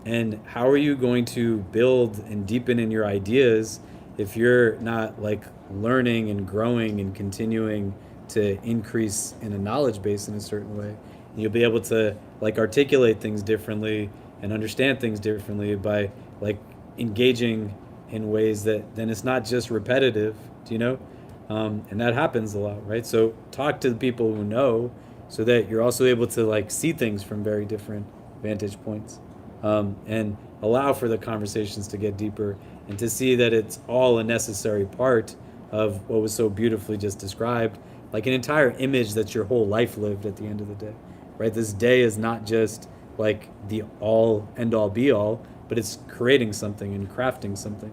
And how are you going to build and deepen in your ideas if you're not like learning and growing and continuing to increase in a knowledge base in a certain way? And you'll be able to like articulate things differently and understand things differently by like engaging in ways that then it's not just repetitive, do you know? And that happens a lot, right? So talk to the people who know, so that you're also able to like see things from very different vantage points, and allow for the conversations to get deeper and to see that it's all a necessary part of what was so beautifully just described, like an entire image that your whole life lived at the end of the day, right? This day is not just like the all end all be all, but it's creating something and crafting something.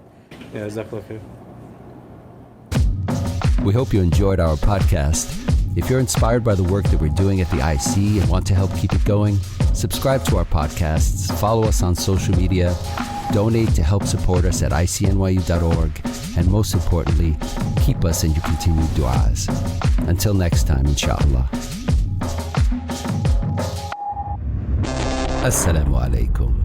Yeah, exactly. We hope you enjoyed our podcast. If you're inspired by the work that we're doing at the IC and want to help keep it going, subscribe to our podcasts, follow us on social media, donate to help support us at ICNYU.org, and most importantly, keep us in your continued du'as. Until next time, inshallah. Assalamu alaikum.